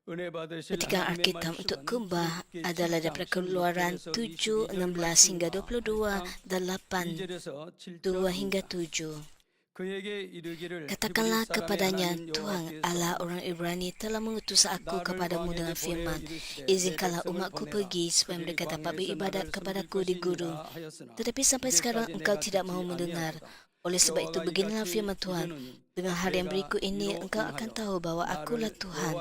Petikan Alkitab untuk kubah adalah daripada Keluaran 7, 16 hingga 22 dan 8, 2 hingga 7. Katakanlah kepadanya, Tuhan Allah orang Ibrani telah mengutus aku kepadamu dengan firman, izinkanlah umatku pergi supaya mereka dapat beribadat kepadaku di gurun. Tetapi sampai sekarang engkau tidak mahu mendengar. Oleh sebab itu beginilah firman Tuhan, dengan hari yang berikut ini engkau akan tahu bahwa akulah Tuhan.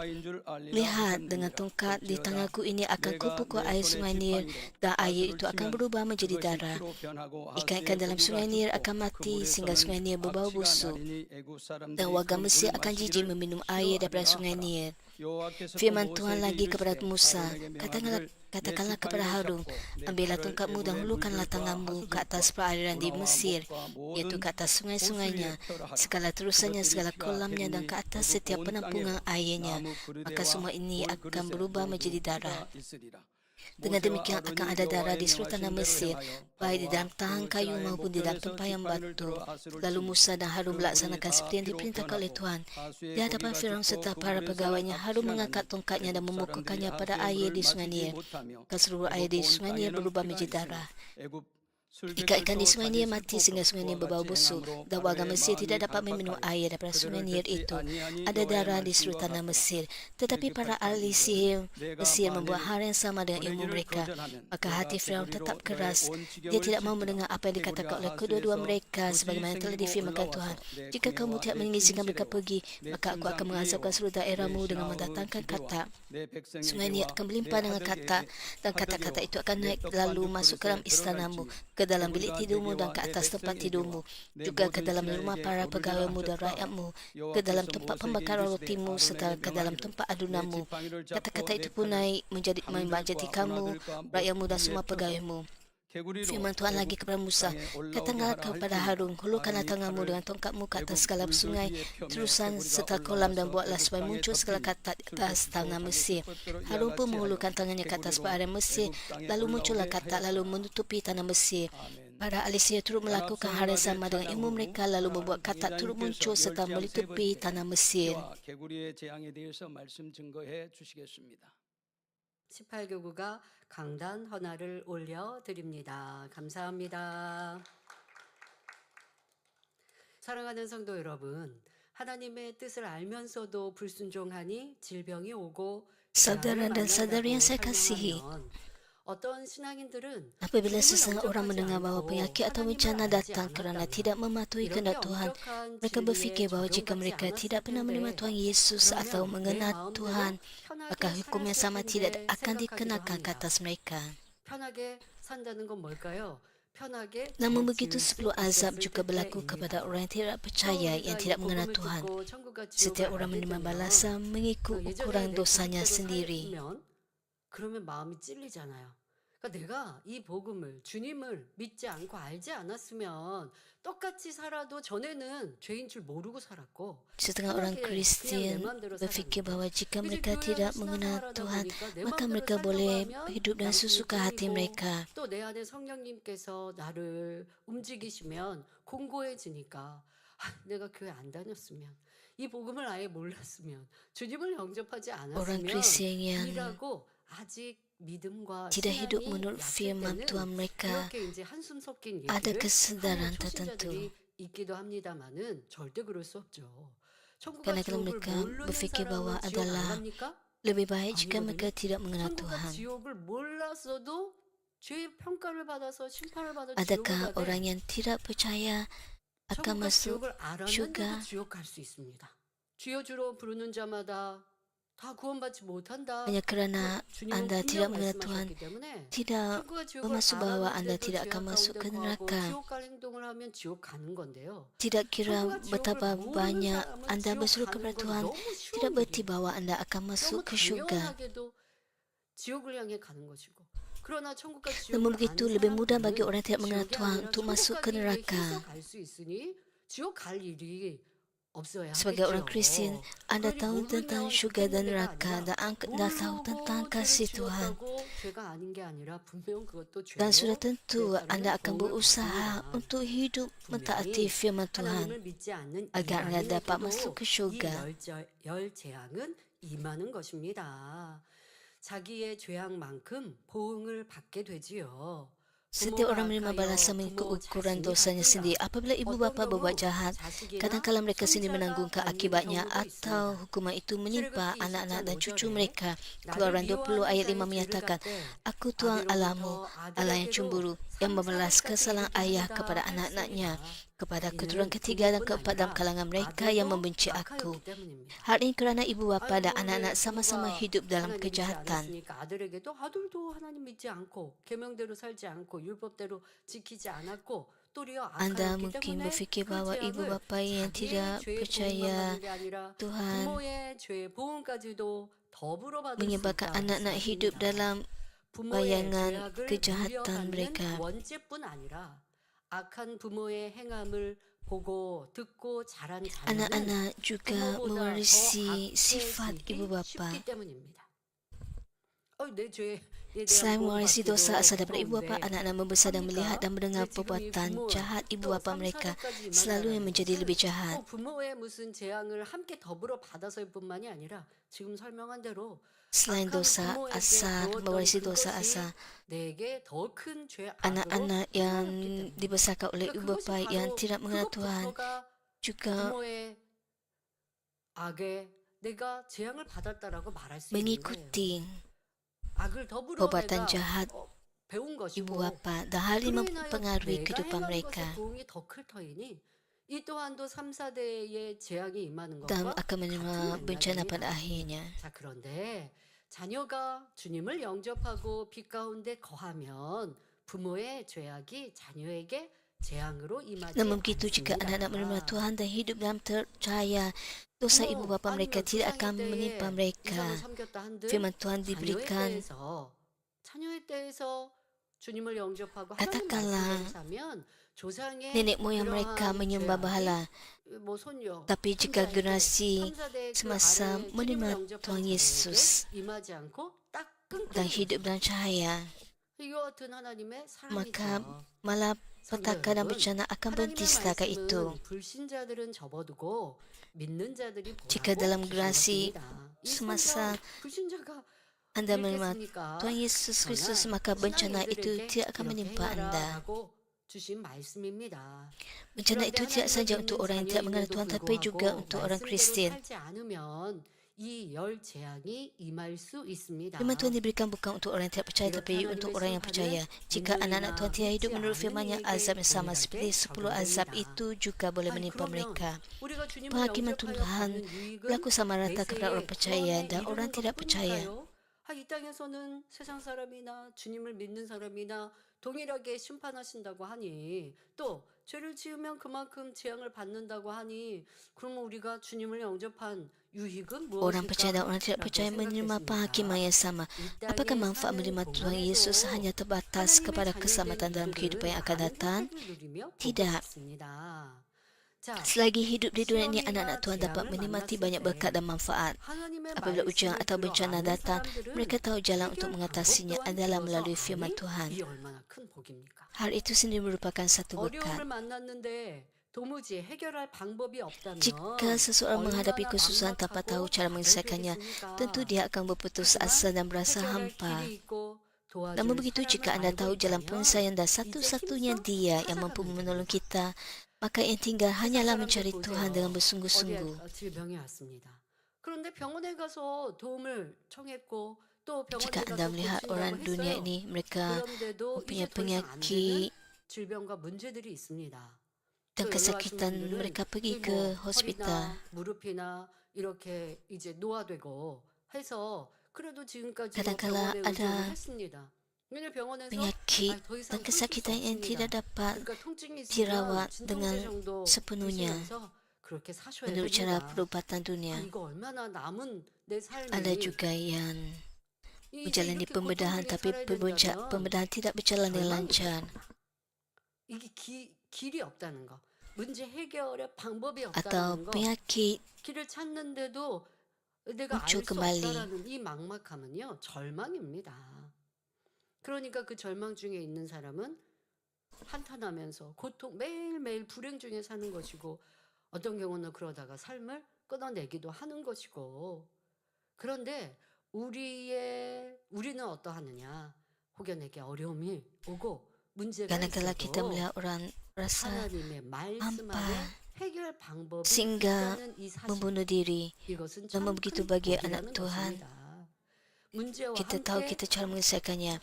Lihat, dengan tongkat di tanganku ini akan kupukul air sungai Nil, dan air itu akan berubah menjadi darah. Ikan-ikan dalam sungai Nil akan mati sehingga sungai Nil berbau busuk, dan warga Mesir akan jijik meminum air daripada sungai Nil. Firman Tuhan lagi kepada Musa, katakanlah kepada Harun, ambillah tongkatmu dan hulurkanlah tanganmu ke atas perairan di Mesir, iaitu ke atas sungai-sungainya, segala terusannya, segala kolamnya, dan ke atas setiap penampungan airnya. Maka semua ini akan berubah menjadi darah. Dengan demikian akan ada darah di seluruh tanah Mesir, baik di dalam tahan kayu maupun di dalam tempayan batu. Lalu Musa dan Harun melaksanakan seperti yang diperintahkan oleh Tuhan. Di hadapan Firaun serta para pegawainya, Harun mengangkat tongkatnya dan memukulkannya pada air di sungai Nil. Seluruh air di sungai Nil berubah menjadi darah. Ikan-ikan di sungai Nil mati sehingga sungai Nil berbau busuk, dan warga Mesir tidak dapat meminum air daripada sungai Nil itu. Ada darah di seluruh tanah Mesir. Tetapi para ahli sihir Mesir membuat hal yang sama dengan ilmu mereka. Maka hati Firaun tetap keras. Dia tidak mahu mendengar apa yang dikatakan oleh kedua-dua mereka, sebagaimana telah difirmankan Tuhan. Jika kamu tidak mengizinkan mereka pergi, maka aku akan mengazabkan seluruh daerahmu dengan mendatangkan katak. Sungai Nil akan berlimpah dengan katak, dan katak-katak itu akan naik lalu masuk ke dalam istanamu, ke dalam bilik tidurmu dan ke atas tempat tidurmu, juga ke dalam rumah para pegawaimu dan rakyatmu, ke dalam tempat pembakaran rotimu serta ke dalam tempat adunanmu. Kata-kata itu pun naik menjadi kamu, rakyatmu dan semua pegawaimu. Firman Tuhan lagi kepada Musa, katakanlah kepada Harun, hulurkanlah tanganmu dengan tongkatmu ke atas segala sungai, terusan serta kolam, dan buatlah supaya muncul segala katak di atas tanah Mesir. Harun pun menghulurkan tangannya ke atas perairan Mesir, lalu muncullah katak lalu menutupi tanah Mesir. Para ahli sihir turut melakukan hal yang sama dengan ilmu mereka, lalu membuat katak turut muncul serta menutupi tanah Mesir. 18교구가 강단 헌화를 올려드립니다. 감사합니다. 사랑하는 성도 여러분, 하나님의 뜻을 알면서도 불순종하니 질병이 오고 Saudara dan saudari yang saya kasihi, apabila sesetengah orang mendengar bahawa penyakit atau bencana datang kerana tidak mematuhi kehendak Tuhan, mereka berfikir bahawa jika mereka tidak pernah menerima Tuhan Yesus atau mengenal Tuhan, maka hukum yang sama tidak akan dikenakan ke atas mereka. Namun begitu sebelum azab juga berlaku kepada orang yang tidak percaya, yang tidak mengenal Tuhan. Setiap orang menerima balasan mengikut ukuran dosanya sendiri. 그러면 마음이 찔리잖아요. 그러니까 내가 이 복음을, 주님을 믿지 않고 알지 않았으면 똑같이 살아도 전에는 죄인 줄 모르고 살았고, setengah orang Kristian berfikir bahawa jika mereka tidak mengenal Tuhan, maka mereka boleh hidup dan sesuka hati mereka. 또 내 안에 성령님께서 나를 움직이시면 공고해지니까 내가 교회 안 다녔으면, 이 복음을 아예 몰랐으면, 주님을 영접하지 않았으면 이라고 tidak hidup menurut firman Tuhan mereka, ada kesedaran tertentu. Karena kalau mereka berfikir bahawa adalah lebih baik jika mereka tidak mengenal Tuhan. Adakah orang yang tidak percaya akan masuk syurga? Hanya kerana anda tidak mengenal Tuhan, tidak bermaksud bahawa anda tidak akan masuk ke neraka. Tidak kira betapa banyak anda berseru kepada Tuhan, tidak berarti bahawa anda akan masuk ke syurga. Namun begitu, lebih mudah bagi orang yang tidak mengenal Tuhan untuk masuk ke neraka. Sebagai orang Kristian, anda tahu tentang syurga dan neraka, dan anda tahu tentang kasih Tuhan. Dan sudah tentu anda akan berusaha untuk hidup mentaati firman Tuhan agar anda dapat masuk ke syurga. 임하는 것입니다. 자기의 죄악만큼 보응을 받게 되지요. Setiap 부모가 orang menerima 악하여 balasan mengikut 부모 ukuran 자신이 dosanya sendiri. 받으라. Apabila ibu 어떤 bapa berbuat 경우 jahat, 자식이나 kadangkala mereka sendiri 손자가 menanggung 받는 akibatnya 경우도 atau 있습니다. hukuman itu menimpa 출애굽기 anak-anak dan 20장 cucu 5절에 mereka. 나를 Keluaran 20 미워하는 ayat 5 자의 죄를 menyatakan, 갚되 Aku Tuhan Allahmu, 아비로부터 Allah yang 아들에게로 cemburu, yang 3, membalas 4대까지 kesalahan 이르게 ayah 한다 kepada anak-anaknya, 했습니다. kepada keturunan 이는 ketiga dan 부모뿐 keempat dalam 아니라 kalangan mereka yang 아들도 membenci aku. 악하였기 때문입니다. Hal ini kerana ibu bapa dan 아이고 왜 anak-anak sama-sama 부모가 hidup dalam 하나님 믿지 kejahatan. 않았으니까 아들에게도 아들도 하나님 믿지 않고 계명대로 살지 않고 율법대로 지키지 않았고 도리어 Anda 악하였기 mungkin 때문에 berfikir 그 bahawa ibu 재앙을 bapa yang 자기의 tidak 죄의 보응만 percaya 받는 게 아니라 Tuhan 부모의 죄의 보응까지도 더불어 받을 수 menyebabkan 있다 anak-anak hidup 말씀하십니다. dalam 부모의 bayangan 죄악을 kejahatan 물려받는 mereka. 원죄뿐 아니라 악한 부모의 행함을 보고 듣고 자란 자녀는 Anak-anak juga 부모보다 더 mewarisi sifat ibu 악해지기 bapa. 쉽기 때문입니다. 내 죄에 대한 Selain mewarisi 보응받기도 dosa asal daripada ibu bapa, 무서운데 anak-anak membesar dan melihat dan mendengar 왜 지금 이 perbuatan 부모 jahat ibu 또 bapa 3, mereka 4대까지 selalu yang 임하다라는 menjadi 것은 lebih jahat. 부모의 무슨 재앙을 함께 더불어 받아서일 뿐만이 아니라 지금 설명한 대로 Selain 악한 dosa 부모에게 asal, 배웠던 mewarisi dosa 그것이 asal, 내게 더 큰 죄악으로 anak-anak yang 행하였기 때문에 dibesarkan oleh ibu 그것이 bapa yang 바로 tidak mengenal Tuhan 그것부터가 juga 부모의 악에 내가 재앙을 받았다라고 말할 수 있는 거예요. mengikuti 악을 더불어 perbuatan 내가 jahat 배운 ibu 것이고 bapa dan hal ini 그로 인하여 mempengaruhi 내가 kehidupan 행하는 mereka 것의 보응이 더 클 터이니 이 또한도 3, 4대의 재앙이 임하는 dan 것과 akan menerima 같은 bencana pada 맥락입니다. akhirnya. 자, 그런데 자녀가 주님을 영접하고 빛 가운데 거하면 부모의 죄악이 자녀에게 재앙으로 임하지 Namun begitu jika anak-anak menerima 않습니다. Tuhan dan hidup dalam percaya, dosa ibu bapa mereka 아니면 tidak akan 조상의 menimpa 때에 mereka. 이상을 섬겼다 한들 Firman Tuhan 자녀의 diberikan, 때에서 주님을 영접하고 하나님 katakanlah 말씀대로 사면 조상의 nenek moyang mereka 그러한 menyembah 죄악이 berhala. 뭐 손녀 Tapi jika 3, 4의 때, generasi 3, 4대 그 semasa 아래에 주님을 menerima 영접한 Tuhan 자녀에게 Yesus 임하지 않고 딱 dan 끊기는 hidup dalam cahaya, 이와 같은 하나님의 maka 사랑이죠. malah 성도 petaka dan 여러분, bencana akan 하나님의 berhenti setakat itu. 말씀은 불신자들은 접어두고 믿는 자들이 Jika 보라고 dalam 주신 generasi 것입니다. 이 semasa 성경 불신자가 Anda menerima 읽겠습니까? Tuhan Yesus Kristus, 그러나 maka bencana itu 신앙인들에게 tidak akan 이렇게 menimpa Anda. 행하라라고 주신 말씀입니다. Bencana 그런데 itu tidak 하나님을 saja 믿는 untuk orang yang tidak mengenal 자녀임에도 Tuhan, tapi juga 불구하고 untuk orang 말씀대로 Kristian. 살지 않으면 이 열 재앙이 임할 수 있습니다. Firman Tuhan diberikan bukan untuk orang yang tidak percaya, 이렇게 tapi untuk 하나님의 orang yang percaya. 심판은 Jika anak-anak Tuhan 믿는 tidak hidup 이나 menurut 믿지 firman-Nya, 않는 azab yang sama 이에게 seperti 10 azab 적용됩니다. itu juga boleh 아니, menimpa 그러면 mereka. 우리가 주님을 Penghakiman 영접하여 Tuhan 받는 유익은 berlaku sama rata kepada orang 메시아의 percaya 구원에 dan orang 이르는 tidak percaya. 것뿐일까요? 이 땅에서는 세상 사람이나 주님을 믿는 사람이나 동일하게 심판하신다고 하니 또 죄를 지으면 그만큼 재앙을 받는다고 하니 그러면 우리가 주님을 영접한 유익은 Orang percaya dan 무엇일까? orang tidak 라고 percaya menerima penghakiman 생각했습니다. yang sama. 이 Apakah 땅에 manfaat 사는 menerima Tuhan 동안에도 Yesus hanya terbatas 하나님의 kepada 자녀된 keselamatan dalam kehidupan 우리들은 yang akan 많은 datang? 혜택을 누리며 복을 Tidak. 받습니다. 자, Selagi hidup di dunia ini, 시험이나 anak-anak Tuhan dapat 재앙을 menikmati 만났을 banyak berkat 때 dan manfaat. 하나님의 Apabila ujian 말씀을 atau 들어 bencana 아는 datang, 사람들은 mereka tahu jalan untuk 해결 방법 mengatasinya 또한 adalah 들어서 melalui firman 아니, Tuhan. 이 얼마나 큰 복입니까? Hal itu sendiri merupakan satu berkat. 어려움을 만났는데 도무지 해결할 방법이 없다면 Jika seseorang menghadapi 얼마나 kesusahan tanpa tahu 막막하고 cara menyelesaikannya, 답답했겠습니까? tentu dia akan berputus asa dan berasa 해결할 hampa. 길이 있고 도와줄 Namun begitu, 사람을 jika Anda 알고 tahu jalan 있다면 penyelesaian dan 이제 satu-satunya 힘써 Dia yang mampu 찾아가면 menolong 됩니다. kita, maka yang tinggal 세상 hanyalah 사람들 mencari Tuhan dengan 보세요. 어디에 bersungguh-sungguh. 질병이 왔습니다. 그런데 병원에 가서 도움을 청했고 또 병원에 Jika 가서 Anda melihat 고친다고 orang dunia 했어요. ini, mereka 그런데도 mempunyai 이제 더 이상 안 되는 penyakit 질병과 문제들이 있습니다. dan 또 연로하신 kesakitan, 분들은 mereka pergi 이 ke 뭐 hospital. 허리나 무릎이나 이렇게 이제 노화되고 해서 그래도 지금까지 뭐 Kadangkala 병원에 ada 의존을 했습니다. 왜냐 병원에서 penyakit 더 이상 dan 끊길 수 kesakitan yang 없습니다. tidak dapat 그러니까 통증이 있으면 dirawat 진통제 dengan 정도 sepenuhnya 드시면서 그렇게 사셔야 menurut cara 됩니다. perubatan dunia. 이거 얼마나 남은 내 삶이 Ada juga yang 이제 menjalani 이렇게 pembedahan, 고통 중에 tapi 살아야 된다면 pembedahan tidak berjalan dengan 절망이 lancar. 이게 길이 없다는 거. 문제 해결의 방법이 Atau 없다는 거. penyakit 길을 찾는데도 내가 알 muncul 수 kembali. 없다라는 이 막막함은요 절망입니다. 그러니까 그 절망 중에 있는 사람은 한탄하면서 고통 매일매일 불행 중에 사는 것이고 어떤 경우는 그러다가 삶을 끊어내기도 하는 것이고 그런데 우리는 어떠하느냐? 혹여내게 어려움이 오고 문제가 Kadang-kala kita 있어도 melihat orang rasa 하나님의 말씀 hampa 안에 해결 방법이 sehingga 있다는 이 사실, membunuh diri. 이것은 Namun 참 begitu 큰 bagi anak 복이라는 Tuhan, 것입니다. 문제와 kita tahu 함께 kita cara menyelesaikannya.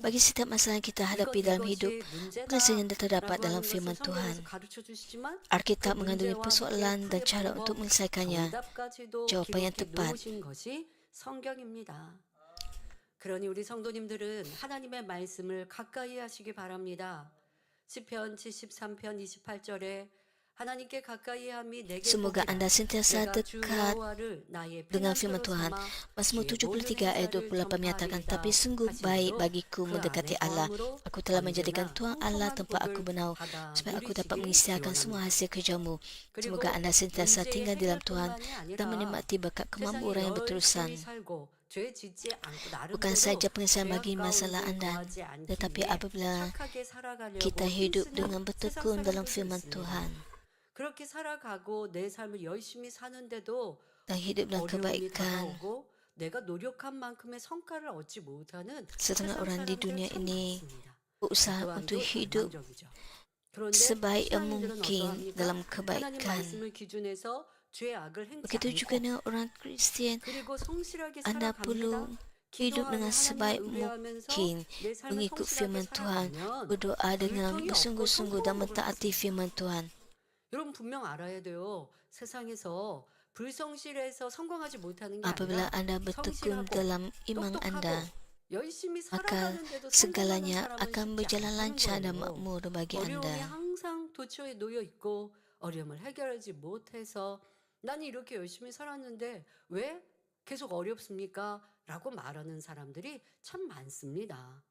Bagi setiap masalah yang kita hadapi dalam hidup, 이것이 penyelesaian 문제다라고 terdapat dalam 하는 것을 firman Tuhan. 성경에서 가르쳐 주시지만 그 Alkitab mengandungi 문제와 persoalan 함께 dan 풀의 cara 방법, untuk menyelesaikannya, 정답까지도 jawapan yang 기록해 tepat. 놓으신 것이 성경입니다. 그러니 우리 성도님들은 하나님의 말씀을 가까이 하시기 바랍니다. 시편 73편 28절에 하나님께 가까이 함이 내게 Semoga 복이라. anda sentiasa 내가 주 dekat 여호와를 나의 dengan firman 피난처로 Tuhan. 삼아 Mazmur 주의 모든 73 ayat 행사를 28 menyatakan, 전파하리이다 tapi sungguh baik 하심으로 bagiku 그 mendekati 안에 Allah. 거함으로 Aku telah menjadikan 언제나 Tuhan Allah 풍성한 tempat aku 복을 bernaung, 받아 supaya aku dapat 누리시길 mengisytiharkan semua 기원합니다. hasil kerjamu. 그리고 Semoga anda sentiasa 문제의 tinggal di dalam Tuhan 해결뿐만이 dan 아니라 menikmati berkat 세상에 kemakmuran yang berterusan. 열심히 살고 죄 짓지 않고 Bukan 나름대로 saja penyelesaian 죄악 bagi masalah 가운데 anda, 거하지 않기 tetapi 위해 apabila 착하게 살아가려고 kita hidup 힘쓰는 dengan 세상 bertekun dalam 사람들도 firman 있습니다. Tuhan 그렇게 살아가고 내 삶을 열심히 사는데도 dan hidup dalam 어려움이 kebaikan. 다가오고 내가 노력한 만큼의 성과를 얻지 못하는 Setengah 세상 orang di 사람들 dunia 참 ini 많습니다. berusaha 또한 untuk 또 hidup 절망적이죠. 그런데 sebaik yang 신앙인들은 mungkin 어떠합니까? dalam 하나님 kebaikan. 말씀을 기준해서 죄악을 행치 Begitu juga 않고 dengan orang Kristian, 그리고 성실하게 anda 살아갑니다. perlu hidup 기도하며 dengan 하나님을 sebaik 의뢰하면서 mungkin, 내 삶을 mengikut 성실하게 firman Tuhan, 살아가면 berdoa dengan 불평이 없고 bersungguh-sungguh dan 성공복을 mentaati 받습니다. firman Tuhan. 여러분 분명 알아야 돼요. 세상에서 불성실해서 성공하지 못하는 게 Apabila 아니라 anda bertekun 성실하고 dalam iman 똑똑하고 anda, 열심히 maka 살아가는데도 성공하는 segalanya 사람은 akan 쉽지 berjalan 않다는 lancar dan 거예요. makmur bagi 어려움이 anda. 항상 도처에 놓여 있고 어려움을 해결하지 못해서 나는 이렇게 열심히 살았는데 왜 계속 어렵습니까? 라고 말하는 사람들이 참 많습니다.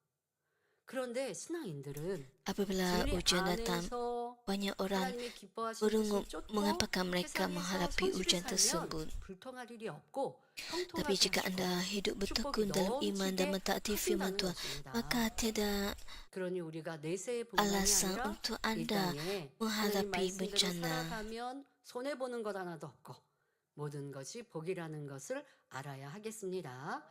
그런데 신앙인들은 Apabila 진리 ujian datang, 안에서 banyak orang 하나님의 기뻐하시는 berungut 뜻을 쫓고 mengapakah mereka 세상에서 menghadapi 성실히 ujian 살면 tersebut. 불통할 일이 없고 Tapi 형통하게 jika 하시고 anda hidup 축복이 bertekun dalam iman dan 넘치게 mentaati firman 하신다는 Tuhan, 것입니다. maka tiada 그러니 우리가 내세의 분만이 alasan 아니라 untuk 이 anda 땅에 하나님 menghadapi 말씀대로 bencana. 살아가면 손해보는 것 하나도 없고 모든 것이 복이라는 것을 알아야 하겠습니다.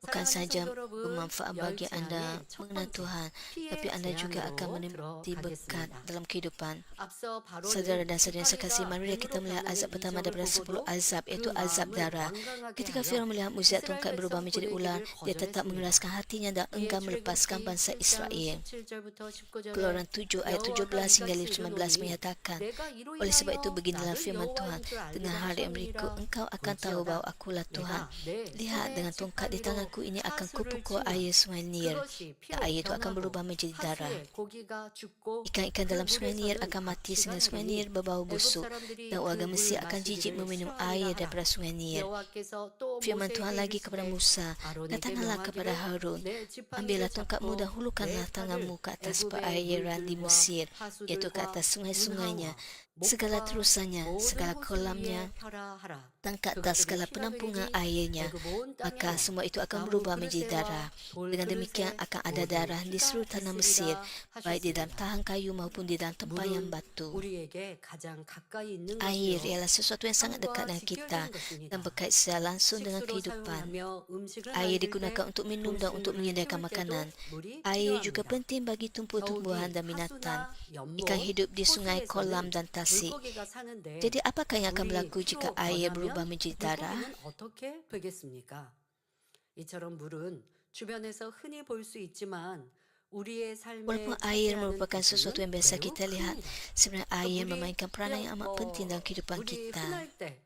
Bukan 사랑하는 saja 성도 여러분, bermanfaat bagi anda 열제안의 첫 mengenal 번째 Tuhan, tapi 피해 anda juga akan 제한으로 menikmati berkat 들어가겠습니다. dalam kehidupan. 앞서 Saudara 바로는 dan saudara yang saya kasih, 지팡이가 marilah kita 뱀으로 melihat 변하는 azab pertama daripada 10 이적을 azab, 보고도 iaitu 그 azab 마음을 darah. 완강하게 Ketika 하여 Firaun melihat mukjizat 이스라엘 tongkat berubah 백성 menjadi ular, 보내기를 dia tetap 거절했습니다. mengeraskan hatinya dan 이에 enggan melepaskan 출애굽기 bangsa 7장 Israel. 17절부터 19절에 Keluaran 7 ayat 17 hingga 19 menyatakan, 내가 이로 oleh sebab itu 인하여 beginilah 나를 firman Tuhan, 여호와인 줄 알게 dengan hari yang berikut 하셨느니라. engkau akan tahu bahawa akulah Tuhan. 내가 내 Lihat, 손에 dengan tongkat di 지팡이로 tanganku ini akan 하수를 kupukul 치면 air sungai Nil, 그것이 dan 피로 air itu akan 변하고 berubah menjadi darah. 하수에 고기가 죽고 Ikan-ikan 그 dalam sungai Nil 물에서는 akan mati sehingga 각시가 sungai 나리니 Nil berbau 애굽 busuk, 사람들이 dan 그 warga 물 Mesir akan jijik 마시기를 meminum 싫어하리라 air 하라. daripada sungai Nil. 여호와께서 또 Firman Tuhan 모세에게 lagi kepada 이르시되 Musa, 아론에게 katakanlah kepada 명하기를 Harun, 내 ambillah 지팡이를 tongkatmu 잡고 dan 내 hulurkanlah 팔을 tanganmu ke atas 애굽의 perairan di 물들과 Mesir, iaitu ke 하수들과 atas sungai-sungainya, 문하와 segala 목과 terusannya, 모든 segala 호수 kolamnya, 위에 펴라 하라. dan ke atas segala 그것들이 penampungan 피가 airnya, 되리니 애굽 온 maka 땅에 semua itu akan 나무 berubah menjadi 그릇에와 darah. 돌 Dengan demikian 그릇에 akan ada 모든 darah di 피가 seluruh tanah Mesir, 있으리라 baik di dalam 하셨습니다. tahan kayu maupun di dalam tempayan 물은 batu. 우리에게 가장 가까이 있는 Air 것이요 ialah sesuatu yang sangat dekat 삶과 dengan kita 직결된 것입니다. dan berkait secara langsung dengan 식수로 kehidupan. 사용하며 음식을 Air 만들 때 digunakan untuk minum dan untuk 동식물을 menyediakan 키울 때도 makanan. 물이 Air juga 필요합니다. penting bagi tumbuh-tumbuhan 더욱이 dan binatang. 하수나 연못, Ikan hidup di sungai, kolam, 호수에서는 dan tasik. 물고기가 사는데 Jadi apakah yang akan 물이 berlaku jika 피로 air berubah 변하면 menjadi darah? 물고기는 어떻게 되겠습니까? 이처럼 물은 주변에서 흔히 볼 수 있지만 우리의 삶에 Walaupun air 차지하는 merupakan sesuatu yang 부분은 biasa 매우 kita lihat, 큽니다. sebenarnya air 물이 memainkan peranan yang amat penting dalam kehidupan 물이 kita. 흔할 때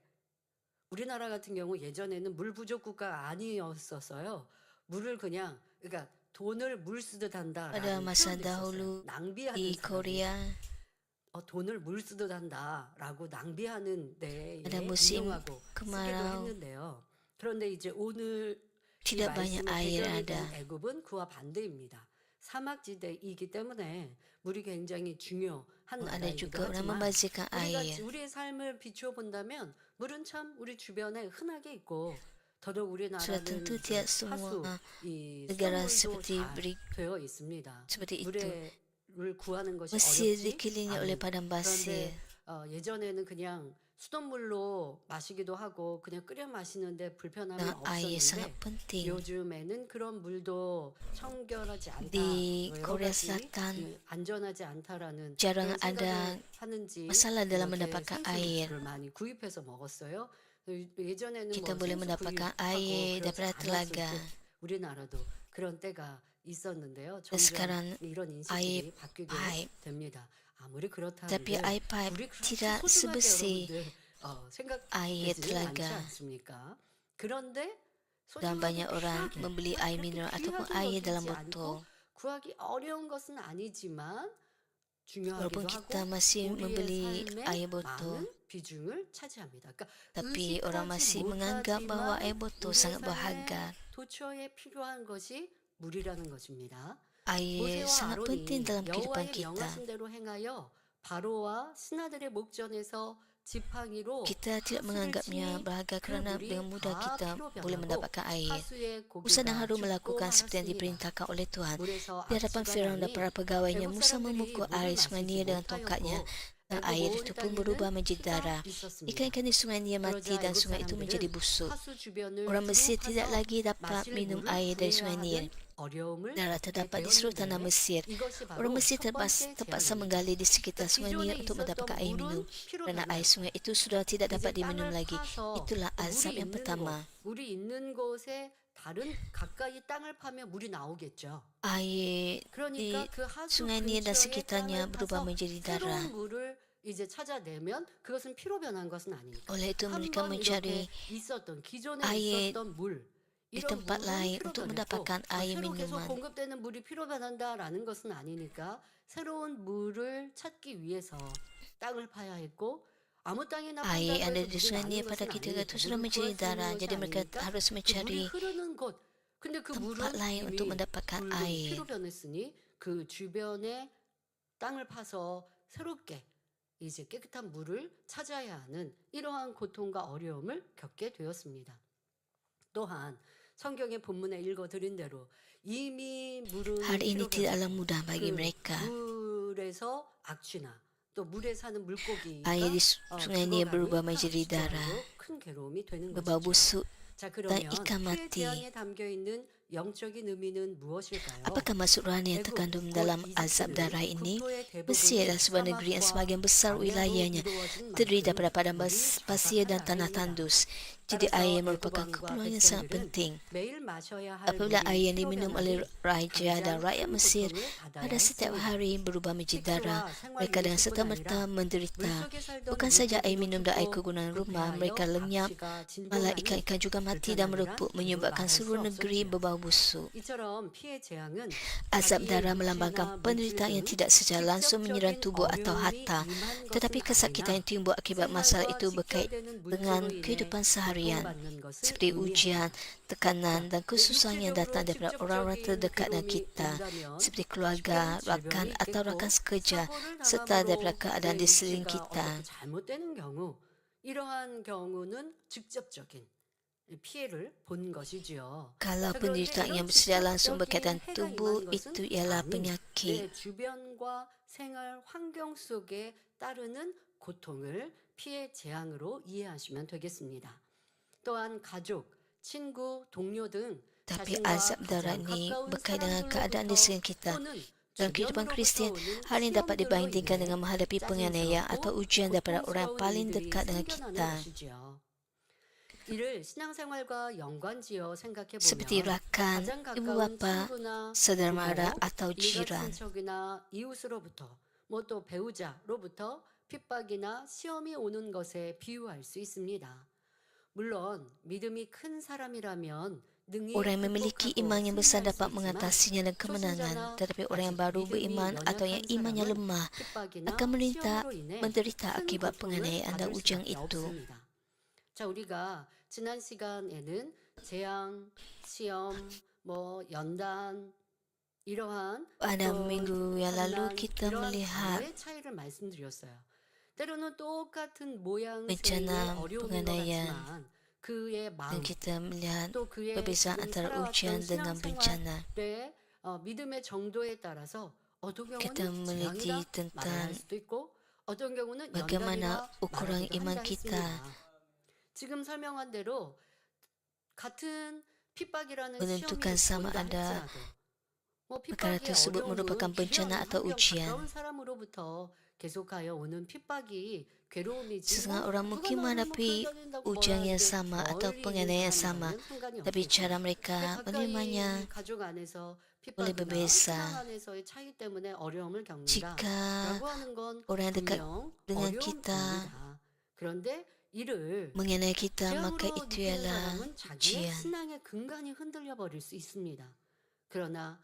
우리나라 같은 경우 예전에는 물 부족 국가가 아니었었어요. 물을 그냥 그러니까 돈을 물 쓰듯 Pada 한다라는 masa 표현도 dahulu 있었어요. 낭비하는 di 사람이 Korea, 돈을 물 쓰듯 한다라고 낭비하는 데에 pada musim 인용하고 쓰기도 kemarau, 했는데요. 그런데 이제 오늘 이 tidak banyak 말씀의 air 배경이 ada. 된 애굽은 그와 반대입니다. 사막지대이기 때문에 물이 굉장히 중요한 Ada 나라이기도 juga orang 하지만 membazirkan 우리가 air. 우리의 삶을 비추어 본다면 물은 참 우리 주변에 흔하게 있고 더더욱 Sudah 우리나라는 tentu tidak 하수, semua 이 negara 수돗물도 seperti 잘 되어 있습니다. seperti itu. 물을 구하는 것이 Mesir 어렵지 dikelilingi oleh 않은. padang pasir. 그런데 예전에는 그냥 수돗물로 마시기도 하고 그냥 끓여 마시는데 불편함이 Dengan air sangat 없었는데 penting. 요즘에는 그런 물도 청결하지 않다, Di 뭐 여러 Korea 가지 Selatan 안전하지 않다라는 jarang 그런 생각을 ada 하는지 masalah dalam 이렇게 mendapatkan air. 생수를 많이 구입해서 먹었어요. 예전에는 Kita 뭐 boleh 생수 mendapatkan 구입하고 air 그러지 daripada 않았을 telaga. 때 우리나라도 그런 때가 있었는데요. Dan 점점 sekarang 이런 air 인식들이 바뀌게 pipe. 됩니다. 아무리 그렇다 Tapi 한들 air pipe 물이 그렇게 tidak 소중하게 sebersih 여러분들 air 생각되지는 않지 telaga. 않습니까? 그런데 Dan 소중하고 banyak orang 귀하게 membeli 막 air 그렇게 mineral ataupun 귀하게 air dalam 여기지 않고 botol. 구하기 어려운 것은 아니지만 Walaupun 중요하기도 kita 하고 masih 우리의 membeli 삶에 air botol, 많은 비중을 차지합니다. 그러니까 tapi orang 의식하지 masih menganggap bahawa 못하지만 air botol 우리의 sangat 삶에 berharga. 도처에 필요한 것이 물이라는 것입니다. Air 모세와 sangat penting 아론이 dalam kehidupan 여호와의 kita. 명하신 대로 행하여 바로와 신하들의 목전에서 지팡이로 Kita tidak 하수를 menganggapnya 치니 berharga 그 kerana 물이 dengan mudah 다 kita 피로 boleh 변하고 mendapatkan air. 하수의 Musa dan 고기가 Harun 죽고 melakukan seperti yang 말았습니다. diperintahkan oleh Tuhan. 물에서 Di hadapan 악취가 Firaun dan 나니 para pegawainya, 애국 Musa 사람들이 memukul 물을 air sungai 마시지 Nil dengan tongkatnya. 못하였고 Dan 애굽 air 온 itu pun berubah 땅에는 menjadi darah. 피가 있었습니다. Ikan-ikan di sungai Nil mati 그러자 dan 애굽 sungai itu menjadi 사람들은 busuk. 하수 주변을 Orang Mesir tidak 두루 lagi 파서 dapat 마실 minum 물을 air dari 구해야 sungai Nil. 하는 어려움을 Darah 겪게 terdapat di seluruh tanah 되었는데 Mesir. 이것이 Orang 바로 Mesir 첫 번째 terpaksa 재앙입니다. menggali di sekitar 그러니까 sungai 기존에 Nil untuk 있었던 mendapatkan air minum. 물은 피로 Kerana air 변하였고 sungai itu sudah tidak 이제 dapat diminum 땅을 lagi. 파서 Itulah azab 물이 yang 있는 pertama. 물이 있는 곳에 다른 가까이 땅을 파면 물이 나오겠죠. Air di 그러니까 그 하수 sungai Nil dan 근처에 sekitarnya 땅을 berubah 파서 menjadi darah. 새로운 물을 이제 찾아내면 그것은 피로 변한 것은 아니니까. Oleh itu mereka 한번 mencari 이렇게 있었던 기존에 air 있었던 물 di 이런 tempat 물은 lain 피로 untuk 변했고 mendapatkan air 새로 계속 minuman. 공급되는 물이 피로 변한다라는 것은 아니니까 새로운 물을 찾기 위해서 땅을 파야 했고 아무 땅이나 Air yang 판다고 ada 해서 di 물이 sungai 나는 Nil 것은 pada ketika 아니니까 itu sudah 물을 menjadi 구할 수 있는 darah. 것이 Jadi mereka 아니니까 harus 그 물이 mencari 흐르는 곳 근데 그 tempat 물은 lain untuk 이미 mendapatkan 붉은 air. 피로 변했으니 그 주변에 땅을 파서 새롭게 이제 깨끗한 물을 찾아야 하는 이러한 고통과 어려움을 겪게 되었습니다. 또한 성경의 본문에 읽어드린 대로 이미 물은 Hal ini 피로 tidaklah 변했고 mudah bagi 그 mereka. 물에서 악취나 또 물에 사는 물고기가 Air di sungai Nil berubah 죽어가니 menjadi darah, 악취로 큰 괴로움이 되는 berbau busuk 것이죠. 자 dan 그러면 ikan 피해 mati. 재앙에 담겨 있는 영적인 의미는 무엇일까요? Apakah maksud rohani yang 애굽 terkandung 곧 dalam azab 이집트는 darah ini? 국토의 Mesir 대부분이 adalah sebuah negeri yang sebagian besar 사막과 wilayahnya 광야로 이루어진 terdiri 만큼 daripada padang 물이 pasir dan 절박한 tanah 나라입니다. tandus. Jadi 따라서 air 애굽 merupakan 왕과 keperluan yang sangat 백성들은 penting. 매일 마셔야 할 Apabila 물이 air yang 피로 diminum 변하니 oleh raja dan 당장 rakyat 큰 Mesir 고통을 받아야 pada setiap 했습니다. hari berubah menjadi darah, 식수와 생활 mereka dengan 물뿐 serta-merta 아니라 menderita. 물속에 살던 Bukan saja air 물고기도 minum dan air 죽고 kegunaan 그 rumah, mereka 배하여 lenyap, 악취가 malah 진동하니 ikan-ikan juga mati dan 불편함이란 merepuk, 입으로 menyebabkan 말할 수 seluruh negeri 없었지요. berbau busuk. 이처럼 피해 재앙은 Azab 자기의 darah 육체나 melambangkan 물질 penderitaan yang 등 tidak secara langsung menyerang 직접적인 tubuh atau 어려움이 harta, 임한 tetapi 것은 kesakitan 아니나 yang timbul akibat masalah 생활과 itu berkait 직결되는 dengan 문제로 인해 kehidupan seharian, 고통받는 것을 seperti ujian, 의미합니다. tekanan 자, dan kesusahan yang datang daripada orang-orang 직접적인 terdekat dengan 괴로움이 kita, 온다면 seperti keluarga, 주변 rakan 질병이 atau rakan 있겠고 sekerja, 사고를 serta daripada 당함으로 keadaan 내 di sekeliling 위치가 kita. 어떻게 잘못되는 경우 이러한 경우는 직접적인 피해를 본 것이지요. Kalau 자, 그런데 penderitaan 이런 yang secara langsung 직접적인 berkaitan 해가 tubuh 임하는 itu 것은 ialah 아닌 penyakit. 내 주변과 생활 환경 속에 따르는 고통을 피해 재앙으로 이해하시면 되겠습니다. 또한 가족, 친구, 동료 등 Tapi 자신과 azab darah 가장 ini 가까운 berkait dengan keadaan di 사람들로부터 sekeliling kita. 또는 Dalam kehidupan 주변으로부터 Kristian, 오는 hal ini dapat 시험들로 dibandingkan 인해 dengan menghadapi penganiayaan atau 짜증스럽고 ujian daripada orang 고통스러운 paling 일들이 dekat dengan 생겨나는 kita. 것이지요. 이를 신앙생활과 연관지어 생각해 Seperti 보면 rakan, 가장 ibu 가까운 bapa, 친구나 saudara mara 부모, atau 일가 jiran. 친척이나 이웃으로부터 뭐 또 배우자로부터 핍박이나 시험이 오는 것에 비유할 수 있습니다. 물론 믿음이 큰 사람이라면 능히 Orang yang memiliki 극복하고 iman yang besar 승리할 수 dapat 있지만 mengatasinya dan kemenangan, 초신자나 tetapi orang yang 아직 baru 믿음이 beriman atau yang 연약한 imannya 사람은 lemah 핍박이나 akan 시험으로 인해 menderita 큰 akibat 고통을 penganiayaan dan 받을 ujian 수밖에 itu. 없습니다. 자, 우리가 지난 시간에는 재앙, 시험, 뭐 연단 이러한 Pada 또 minggu yang lalu 환난 kita 이러한 melihat 단어의 차이를 말씀드렸어요. 때로는 똑같은 모양새의 bencana 어려움인 것 penganiayaan 같지만 그의 dan 마음 kita melihat 또 그의 perbezaan 지금 antara 살아왔던 ujian dengan bencana. 신앙생활의 믿음의 정도에 따라서 어느 경우는 Kita meneliti 재앙이라 말을 tentang 할 수도 있고 어떤 경우는 bagaimana 연단이라 ukuran 말하기도 iman 한다 kita. 했습니다. 지금 설명한 대로 같은 핍박이라는 시험이 Menentukan sama 온다 ada 할지라도 perkara 핍박의 tersebut merupakan 어려움은 bencana 주변 atau 환경 ujian. 가까운 사람으로부터 계속하여 오는 핍박이 괴로움이지 Setengah orang 누가 mungkin 나를 뭐 menghadapi 끌어다닌다고 뭐라 ujian yang 하는데 sama atau 멀리 있는 penganiayaan yang sama, 사람이라면 상관이 tapi 없겠죠. cara 근데 mereka 가까이 menerimanya 이 가족 안에서 boleh 핍박이나 berbeza. 신앙 안에서의 차이 때문에 어려움을 Jika 겪는다라고 하는 건 orang yang dekat 분명 dengan kita 어려움입니다. 그런데 이를 mengenai kita, maka 재앙으로 itu 느끼는 ialah 사람은 자기의 ujian. 신앙의 근간이 흔들려 버릴 수 있습니다. 그러나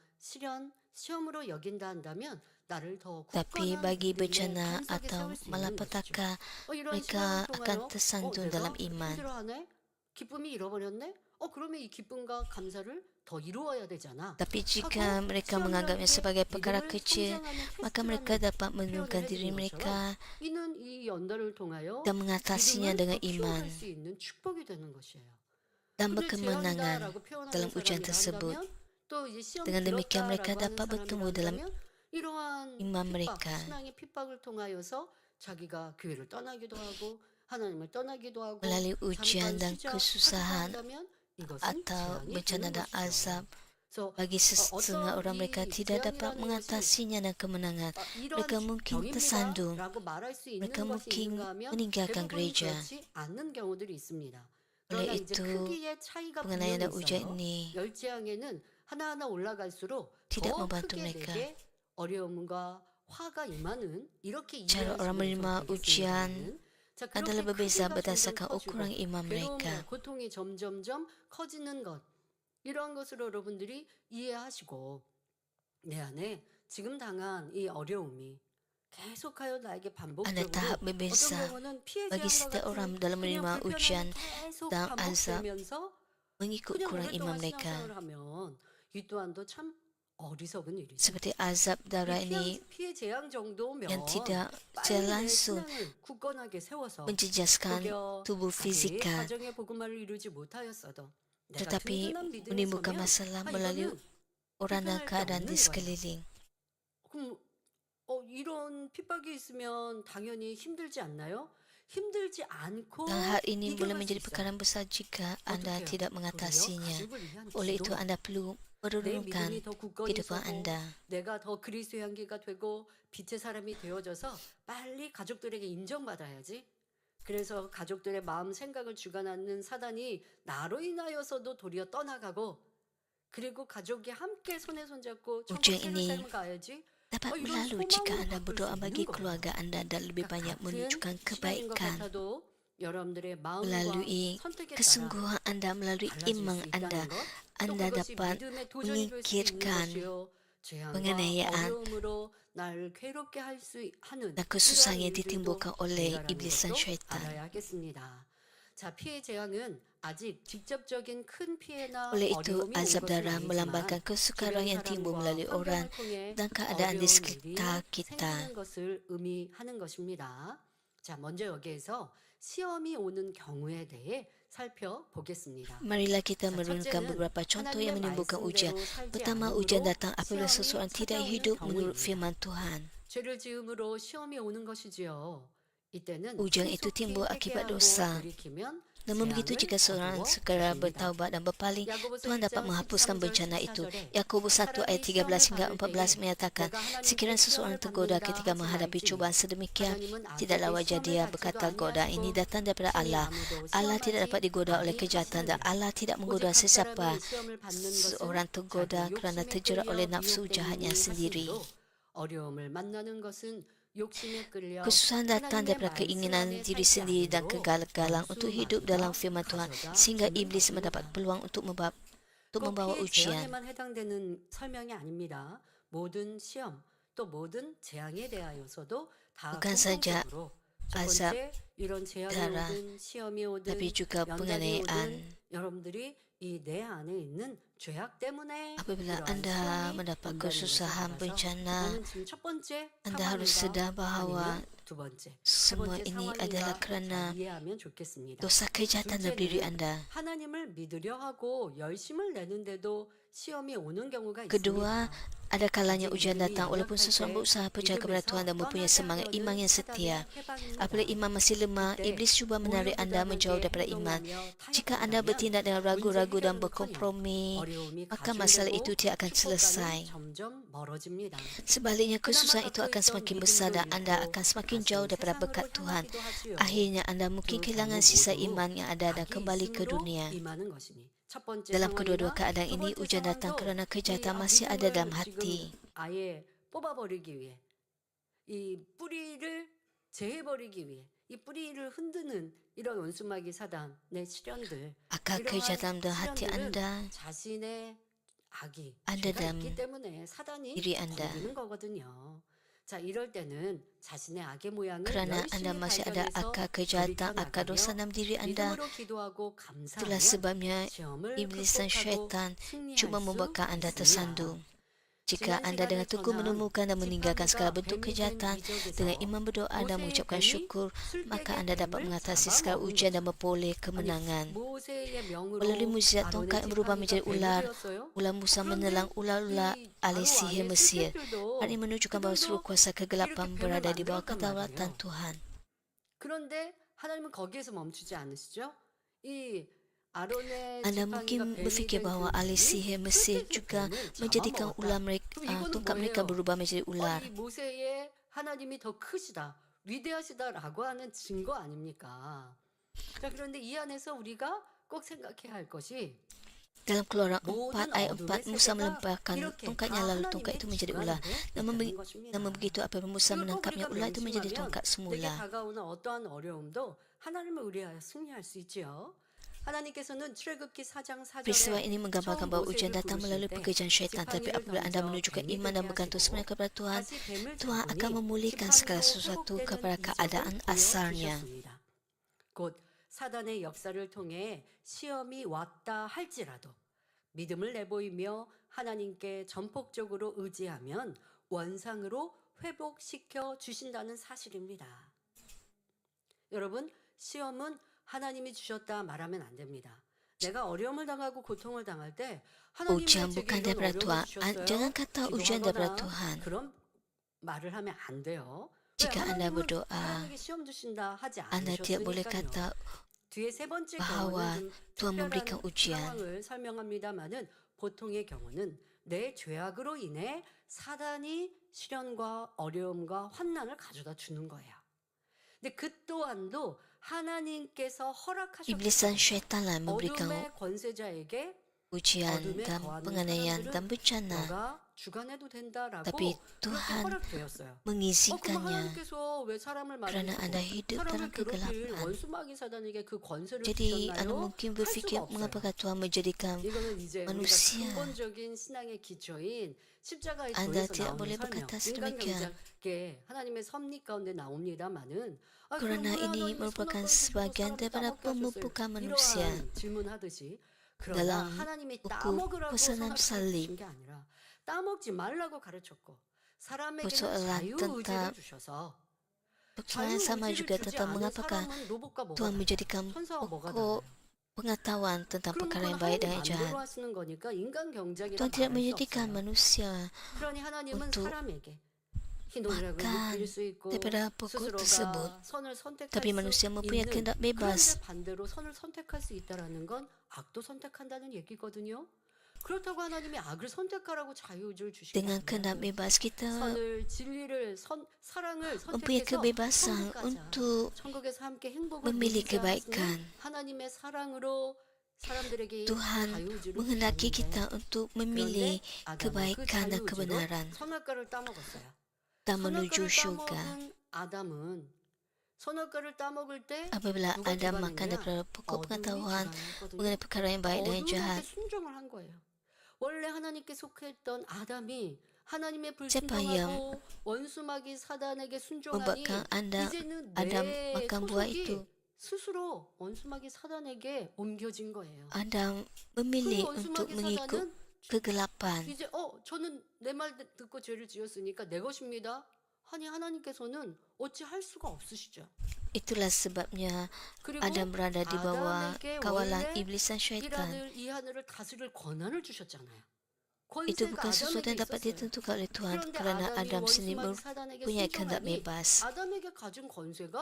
시험으로 여긴다 한다면 나를 더 Tapi 굳건한 bagi 믿음의 bencana 반석에 atau 세울 수 있는 것이죠. malapetaka, 이런 mereka 시련을 akan 통하여 tersandung 내가 dalam iman. 힘들어하네? 기쁨이 잃어버렸네? 그러면 이 기쁨과 감사를 더 이루어야 되잖아. Tapi jika 하고 mereka 시험이라는 menganggapnya 게 sebagai perkara 믿음을 kecil, 성장하는 maka mereka 테스트라는 dapat 표현을 menurunkan diri 해주는 mereka 것처럼 이는 이 연단을 통하여 dan mengatasinya 믿음을 dengan 더 iman 키워갈 수 있는 축복이 되는 것이에요. dan 근데 berkemenangan 재앙이다라고 표현하는 dalam ujian 사람이라 tersebut. 한다면 또 이제 시험이 Dengan demikian mereka 들었다라고 하는 dapat bertumbuh 사람이라 dalam 한다면 이러한 iman 핍박, mereka. 신앙의 핍박을 통하여서 자기가 교회를 떠나기도 하고 하나님을 떠나기도 하고 melalui ujian 잠깐 dan 쉬자 하기도 kesusahan 한다면 이것은 atau 재앙이 bencana 되는 dan 것이죠. azab. 그래서 Bagi setengah 어떤 orang mereka 이 tidak dapat 재앙이라는 것이 mengatasinya dan kemenangan. Mereka 이런 mungkin tersandung. 병입니다라고 말할 수 있는 Mereka 것이 mungkin 있는가 하면 meninggalkan 대부분 gereja. 그렇지 않는 경우들이 있습니다. Oleh 그러나 이제 itu, 크기의 차이가 penganiayaan 분명히 dan ujian 있어요. ini 열재앙에는 하나하나 올라갈수록 tidak 더 membantu 크게 mereka. 내게 어려움과 화가 임하는 이렇게 Cara orang 이해하시면 menerima 좀 ujian 되겠습니다는. 자, adalah 그렇게 berbeza 크기가 점점 berdasarkan 커지고 ukuran iman mereka. 괴로움과 고통이 점점점 커지는 것 이러한 것을 여러분들이 이해하시고 내 안에 지금 당한 이 어려움이 계속하여 나에게 Ada 반복적으로 tahap 어떤 berbeza 경우는 피해 bagi 재앙과 setiap 같은 orang dalam 그냥 menerima 불편함이 ujian 계속 dan azab 반복되면서 mengikut 그냥 ukuran iman 오랫동안 mereka. 신앙생활을 하면 이 또한도 참 어리석은 일이죠. Seperti azab darah ini 피해 재앙 정도면 yang tidak 빨리 secara 내 langsung 신앙을 굳건하게 세워서 menjejaskan 혹여 tubuh 자기 fizikal, 가정의 복음화를 이루지 못하였어도 내가 tetapi 든든한 믿음이 menimbulkan 서면 masalah melalui 이거는 orang dan 불편할 게 keadaan 없는 di 거예요. sekeliling. 그럼 이런 핍박이 있으면 당연히 힘들지 않나요? 힘들지 않고 Dan hal ini boleh 이겨갈 수 menjadi 있어요. perkara besar jika anda 어떻게요? tidak 도리어 mengatasinya. 가족을 위한 Oleh itu 기도, anda perlu 내 merunungkan 믿음이 더 굳건히 kehidupan 서고 anda. 내가 더 그리스도의 향기가 되고 빛의 사람이 되어져서 빨리 가족들에게 인정받아야지. 그래서 가족들의 마음 생각을 주관하는 사단이 나로 인하여서도 도리어 떠나가고 그리고 가족이 함께 손에 손잡고 천국 Ujian 새로운 ini 삶을 가야지. dapat 이런 berlalu jika 소망으로 anda 바꿀 berdoa 수 bagi 있는 거예요. keluarga anda dan lebih 그러니까 banyak 같은 menunjukkan 시간인 것 kebaikan. 같아도 여러분들의 마음과 Melalui 선택에 따라 kesungguhan anda, melalui 달라질 iman 수 anda, 있다는 것. 또 anda 그것이 dapat 믿음의 도전이 될 수 있는 menyingkirkan 것이요. 재앙과 penganiayaan 어려움으로 나를 괴롭게 할 수 하는 dan kesusahan 이러한 yang 일들도 ditimbulkan oleh 있다라는 iblis dan 것도 syaitan. 알아야 하겠습니다. 자, 피해 재앙은 아직 직접적인 큰 피해나 Oleh itu, 어려움이 온 azab 것은 darah 아니지만 melambangkan kesukaran 주변 yang timbul 사람과 melalui orang 환경을 통해 dan keadaan di 어려운 일이 sekitar kita. 생기는 것을 의미하는 것입니다. 자, 먼저 여기에서 시험이 오는 경우에 대해 살펴보겠습니다. Marilah kita 자, merunungkan 첫째는 beberapa contoh yang 하나님의 menimbulkan ujian. 말씀대로 살지 Pertama, ujian 않음으로 datang apabila 시험이 seseorang tidak 찾아오는 hidup menurut 경우입니다. firman Tuhan. 죄를 지음으로 시험이 오는 것이지요. 이때는 Ujian itu 신속히 timbul akibat 회개하고 dosa. 돌이키면 Namun begitu jika 재앙을 seorang 거두어 segera 주십니다. bertaubat dan berpaling, 야고보서 Tuhan dapat 1장 menghapuskan 13절 bencana itu. 14절에 Yakobus 1 ayat 사람이 13 시험을 hingga 받을 14 때에 menyatakan, 내가 하나님께 sekiranya seseorang 시험을 tergoda 받는다 ketika 하지 menghadapi 말지니 cubaan sedemikian, 하나님은 tidaklah 악에게 wajar 시험을 dia 받지도 berkata godaan ini 아니하시고 datang daripada 친히 Allah. 아무도 Allah tidak dapat 시험하지 digoda oleh kejahatan dan 아니하시느니라. Allah tidak 오직 menggoda 각 sesiapa. 사람이 시험을 받는 것은 Seorang tergoda 자기 kerana 욕심에 terjerat 끌려 oleh nafsu 미혹됨이니 jahatnya sendiri. 하시므로 어려움을 만나는 것은 욕심에 끌려 Kesusahan datang 하나님의 daripada 말씀 keinginan 안에 diri 살지 sendiri dan 않으므로 kegagalan untuk hidup dalam 원수마귀가 firman Tuhan, 가져다 sehingga 주는 iblis 것입니다. mendapat peluang untuk 꼭 membawa 피해 ujian. 재앙에만 해당되는 설명이 아닙니다. 모든 시험 또 모든 재앙에 대하여서도 다 Bukan saja 공통적으로 첫 azab 번째 이런 재앙이 darah, 오든 시험이 오든 tapi juga 연단이 penganiayaan. 오든 여러분들이 이 내 안에 있는 죄악 때문에 Apabila 이러한 anda 시험이 mendapat 온다는 것을 kesusahan, 알아서 bencana, 나는 지금 첫 번째 anda harus sedar 상황인가 bahawa 아니면 두 번째 세 semua 번째 ini adalah 상황인가 kerana 잘 이해하면 좋겠습니다. dosa kejahatan dalam diri 둘째는 anda. 하나님을 믿으려 하고 열심을 내는데도 시험이 오는 경우가 Kedua, 있습니다. Ada kalanya 이제 ujian 믿음이 datang walaupun 연약할 seseorang 때 berusaha percaya kepada Tuhan dan 믿음에서 mempunyai 떠나게 semangat iman 하려는 yang setia. 사단의 해방입니다. Apabila iman masih lemah, 이때 iblis cuba menarik anda menjauh 우유부단하게 daripada iman. 행동하며 Jika anda 타협한다면 bertindak dengan 문제 ragu-ragu dan 해결은커녕 berkompromi, 어려움이 maka masalah itu 가중되고 tidak akan 축복과는 selesai. 점점 멀어집니다. Sebaliknya, 그나마 kesusahan itu 갖고 akan 있던 semakin 믿음도 besar dan anda 잃고 akan semakin 다시 jauh daripada 세상으로 berkat Tuhan. 향하기도 하지요. Akhirnya anda mungkin 두 kehilangan 경우 sisa 모두 iman yang ada dan 악이 kembali ke 있음으로 dunia. 임하는 것이니 첫 번째 Dalam kedua-dua 상황이나 keadaan 두 ini, 번째 ujian datang 상황도 kerana 이 kejahatan masih ada dalam 믿음을 hati. 지금 아예 뽑아버리기 위해 이 뿌리를 제해버리기 위해 이 뿌리를 흔드는 이런 원수마귀 사단의 시련들 Akal 이러한 kejahatan dalam hati 시련들은 anda, 자신의 악이 ada 죄가 dalam 있기 때문에 사단이 diri anda. 건드는 거거든요. 자, 이럴 때는 자신의 악의 모양을 Kerana anda 열심히 masih ada 발견해서 akal kejahatan, akal 돌이켜 dosa 나가며 dalam diri anda. 믿음으로 기도하고 Itulah 감사하면 sebabnya 시험을 iblis dan 극복하고 syaitan cuba 승리할 수 membuatkan anda 있습니다. tersandung. Jika 지난 anda dengan 시간에 teguh 전한 menemukan dan meninggalkan segala 지팡이가 bentuk 뱀이 된 kejahatan, dengan 이적에서 iman berdoa dan 모세의 mengucapkan 뱀이 syukur, maka 술객의 anda dapat 뱀을 mengatasi segala 잡아먹은 ujian dan 거죠. memperoleh 아니, kemenangan. 모세의 Melalui 명으로 mukjizat 아론의 tongkat yang berubah 지팡이가 menjadi 뱀이 ular, 되었어요. ular Musa menelan 그런데 ular-ular 이 ahli 바로 sihir 안에 Mesir. 술객들도 Hal ini menunjukkan bahawa seluruh 그들도 kuasa 이렇게 kegelapan 뱀을 berada di bawah 만들었단 kedaulatan 말이에요. Tuhan. 그런데 하나님은 거기에서 멈추지 않으시죠? 이 아론의 Anda 지팡이가 mungkin 뱀이 berfikir 된 bahawa 그 ahli 뱀이 sihir Mesir 술객의 juga 뱀을 menjadikan ular 잡아먹었다. mereka, 그럼 이거는 tongkat mereka 뭐예요? berubah menjadi ular. 이 모세의 하나님이 더 크시다, 위대하시다라고 하는 증거 아닙니까? 자, 그런데 이 안에서 우리가 꼭 생각해야 할 것이 Dalam Keluaran 4 모든 ayat 어둠의 4, Musa 세계가 melemparkan 이렇게 tongkatnya 다 lalu tongkat 하나님의 itu menjadi ular. 주관으로 Namun, 되는 것입니다. namun begitu apabila Musa 이걸 꼭 menangkapnya, 우리가 ular itu menjadi 맹심하면 tongkat 내게 semula. 다가오는 어떠한 어려움도 하나님을 의뢰하여 승리할 수 있지요. 하나님께서는 출애굽기 4장 Peristiwa 4절에 ini menggambarkan 처음 bahawa ujian 모세를 datang 부르실 melalui 때 pekerjaan syaitan. Tapi 지팡이를 apabila anda 던져 menunjukkan 뱀이 iman dan 되게 bergantung 하시고 sepenuhnya kepada Tuhan, 다시 뱀을 Tuhan akan 잡으니 memulihkan segala 지팡이로 sesuatu 회복되는 kepada 이적을 keadaan asalnya. 보여주셨습니다. 곧 사단의 역사를 통해 시험이 왔다 할지라도 믿음을 내보이며 하나님께 전폭적으로 의지하면 원상으로 회복시켜 주신다는 사실입니다. 여러분, 시험은 하나님이 주셨다 말하면 안 됩니다. 내가 어려움을 당하고 고통을 당할 때 하나님 왜 Ujian 제게 bukan 이런 daripada 어려움을 Tuhan. 주셨어요? Jangan kata ujian daripada 기도하거나 Tuhan. 그런 말을 하면 안 돼요. 왜 Jika anda 하나님은 berdoa, 사람에게 시험 주신다 하지 anda tidak boleh 않으셨으니까요. kata 뒤에 세 번째 bahwa 경우는 좀 Tuhan memberikan 특별한 ujian. 상황을 설명합니다마는 보통의 경우는 내 죄악으로 인해 사단이 시련과 어려움과 환난을 가져다 주는 거예요. 근데 그 또한도 하나님께서 허락하셨기 Iblis dan 때문에 syaitanlah memberikan 어둠의 권세자에게 ujian 어둠에 dan 거하는 penganiayaan dan 사람들은 bencana. 너가 주관해도 된다라고 Tapi 그렇게 Tuhan 허락되었어요. 그럼 mengizinkannya 하나님께서 왜 사람을 kerana anda 만드시고 hidup 사람을 dalam 괴롭힐 kegelapan. 원수마귀 사단에게 그 권세를 Jadi anda 주셨나요? mungkin 할 berfikir 수가 없어요. mengapakah Tuhan menjadikan 이거는 이제 우리가 manusia. 근본적인 신앙의 기초인 십자가의 Anda 도에서 tidak 나오는 boleh 설명, berkata 인간 sedemikian. 경작의 하나님의 섭리 가운데 나옵니다만은 Kerana ini merupakan sebahagian daripada pemupukan manusia. 이러한 질문하듯이 그러나 Dalam 하나님이 buku 따먹으라고 pesanan 선악과를 salib, 주신 게 아니라 따먹지 말라고 가르쳤고 사람에게는 persoalan 자유의지를 tentang 주셔서 persoalan sama 자유의지를 juga 주지 tentang 않은 mengapakah 사람은 로봇과 뭐가 Tuhan 달라요? menjadikan 천사와 뭐가 pokok 달라요? pengetahuan tentang 그럼 perkara 그건 yang baik dan 하나님 yang 만들어 jahat. 하시는 거니까 인간 경작이라 Tuhan tidak 말할 수 menjadikan 없어요. manusia 그러니 하나님은 untuk 사람에게 희노애락을 makan 느낄 수 있고 daripada pokok tersebut. 스스로가 선을 선택할 Tapi 수 manusia mempunyai 있는 kehendak 그런데 bebas. 반대로 선을 선택할 수 있다라는 건 악도 선택한다는 얘기거든요. 그렇다고 하나님이 악을 선택하라고 자유의지를 주신 게 Dengan kehendak 아니에요. bebas kita 선을 진리를 사랑을 mempunyai 선택해서 kebebasan 천국 가자. untuk 천국에서 함께 행복을 memilih 누리자 하시는 kebaikan. 하나님의 사랑으로 사람들에게 Tuhan 자유의지를 menghendaki 주셨는데 kita untuk memilih 그런데 아담은 그 kebaikan dan 자유의지로 kebenaran 선악과를 따먹었어요. dan menuju 선악과를 syurga. 따먹은 아담은 선악과를 따먹을 때 Apabila 누가 anda makan 주관했냐? daripada pokok 어둠이 pengetahuan 주관했거든요. mengenai perkara yang baik dan yang jahat, 어둠에게 순종을 한 거예요. 원래 하나님께 속했던 아담이 하나님의 Siapa yang 불순종하고 원수마귀 사단에게 순종하니 membuatkan anda 이제는 Adam 내 makan buah 소속이 itu, 스스로 원수마귀 사단에게 옮겨진 거예요. Anda 그 memilih untuk 원수마귀 mengikut 사단은 kegelapan. 이제 저는 내 말 듣고 죄를 지었으니까 내 것입니다. 아니 하나님께서는 어찌 할 수가 없으시죠. Itulah sebabnya 그리고 Adam berada di bawah 아담에게 kawalan 원래 iblis dan 이 syaitan. 하늘 이 하늘을 다스릴 권한을 주셨잖아요. Itu 권세가 bukan sesuatu 아담에게 yang dapat 있었어요. ditentukan oleh Tuhan 그런데 kerana 아담이 Adam sendiri 원수마귀 사단에게 mempunyai kehendak 순종하니 bebas. 아담에게 가진 권세가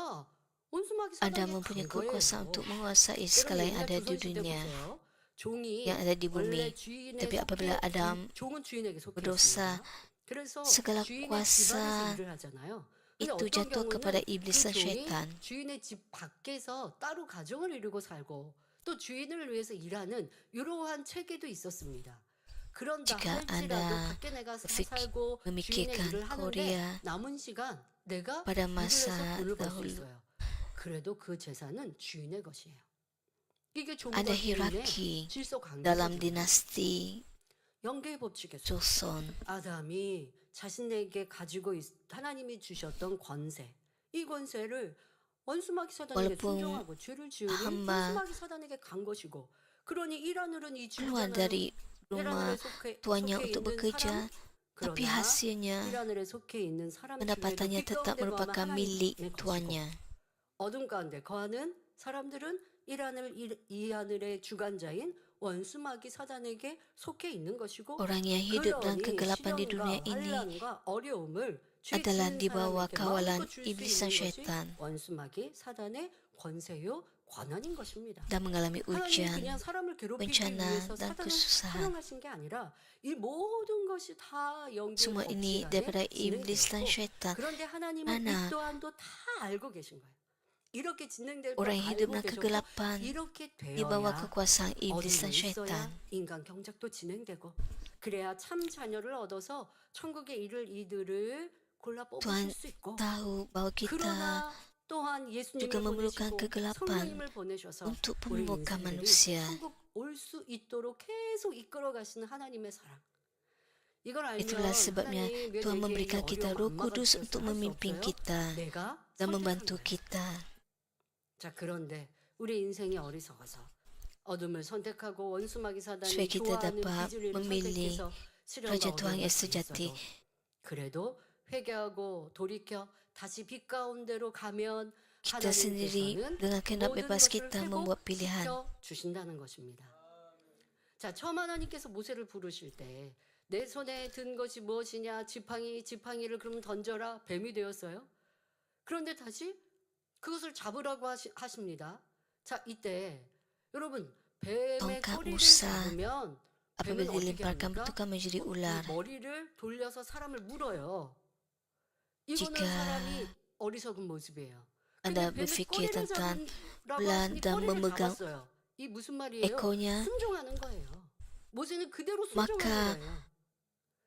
원수마귀 Adam 사단에게 간 mempunyai 거예요. kekuasaan untuk menguasai 여러분 segala yang 옛날 ada di 조선시대 dunia, 보세요. 종이 yang ada di bumi. 원래 주인에 Tapi apabila 속해 Adam 종은 주인에게 속해 berdosa, 있습니다. 그래서 segala 주인의 집 kuasa 안에서 일을 하잖아요. 근데 itu 어떤 jatuh kepada 경우는 iblis 그 dan 종이 syaitan. 주인의 집 밖에서 따로 가정을 이루고 살고 또 주인을 위해서 일하는 이러한 체계도 있었습니다. 그런다 Jika 할지라도 Anda 밖에 내가 berfikir- 살고 주인의 memikirkan 일을 하는데 Korea 남은 시간 내가 pada 일을 masa 해서 돈을 벌 수 dahulu, 있어요. 그래도 그 재산은 주인의 것이에요. 이게 종과 ada 주인의 hierarki 질서 dalam 관계거든요. dinasti 연계의 법칙에서 Joseon. 아담이 자신에게 가지고 하나님이 주셨던 권세, 이 권세를 원수마귀 사단에게 Walaupun 순종하고 죄를 지으니 hamba 원수마귀 사단에게 간 것이고, 그러니 이 하늘은 이 keluar 주인자는 dari 이 rumah 하늘에 속해 tuannya 있는 untuk bekerja, 사람, tapi 그러나 이 hasilnya 하늘에 속해 있는 사람 중에도 pendapatannya 빛 tetap 가운데 거하면 merupakan 하나님의 milik 것이고, tuannya. 어둠 가운데 거하는 사람들은 이 하늘의 주관자인 원수마귀 사단에게 속해 있는 것이고, Orang yang hidup dalam 그러니 kegelapan di dunia 시련과 ini 환란과 어려움을 죄 adalah 지은 di bawah 사람에게 kawalan 마음껏 줄 수 iblis dan 있는 것이 syaitan 원수마귀 사단의 권세요 권한인 것입니다. dan mengalami 하나님이 ujian, 그냥 사람을 괴롭히기 bencana, 위해서 dan 사단을 kesusahan. 사용하신 게 아니라 이 모든 것이 다 영계의 Semua ini 법칙 daripada 안에 iblis dan 진행되었고, syaitan. 그런데 하나님은 Mana 이 또한도 다 알고 계신 거예요. 이렇게 진행될 걸 orang yang hidup 알고 dalam 계셨고, kegelapan 이렇게 di bawah 되어야 kekuasaan iblis dan 어둠이 syaitan. 있어야 인간 경작도 진행되고, 그래야 참 자녀를 얻어서 천국에 이를 이들을 골라 뽑으실 Tuhan 수 있고, tahu bahwa kita 그러나 또한 예수님을 juga memerlukan 보내시고 kegelapan 성령님을 보내셔서 untuk 우리 penyembuhan 인생들을 manusia. 천국 올 수 있도록 계속 이끌어 가시는 하나님의 사랑. 이걸 알면 Itulah sebabnya 하나님 왜 Tuhan 내게 이 memberikan kita Roh 어려움 엄마가 Kudus 주셔서 untuk 할 수 memimpin 없어요? kita 내가 dan 선택한 membantu 거예요. kita. 자, 그런데 우리 인생이 어리석어서 어둠을 선택하고 원수마귀 사단이 Supaya kita 좋아하는 dapat 비즈리를 memilih 선택해서 시련과 Raja Tuhan 어려움을 yang sejati. 당했어도 그래도 회개하고 돌이켜 다시 빛 가운데로 가면 Kita sendiri 하나님께서는 dengan kehendak 모든 bebas 것을 kita membuat pilihan. 회복시켜 주신다는 것입니다. 자, 처음 하나님께서 모세를 부르실 때 내 손에 든 것이 무엇이냐, 지팡이를 그러면 던져라, 뱀이 되었어요. 그런데 다시 그것을 잡으라고 하십니다. 자, 이때 여러분, 뱀의 Tongkat 꼬리를 Musa 잡으면 뱀은 apabila 어떻게 dilemparkan 합니까? bentukkan menjadi ular. 머리를 돌려서 사람을 물어요. 이거는 Jika 사람이 어리석은 모습이에요. Anda 근데 뱀의 berfikir 꼬리를 tentang 잡으라고 ular 하시니 dan 꼬리를 memegang 잡았어요. 이 무슨 말이에요? ekornya, 순종하는 거예요. 모세는 그대로 maka 순종하는 거예요.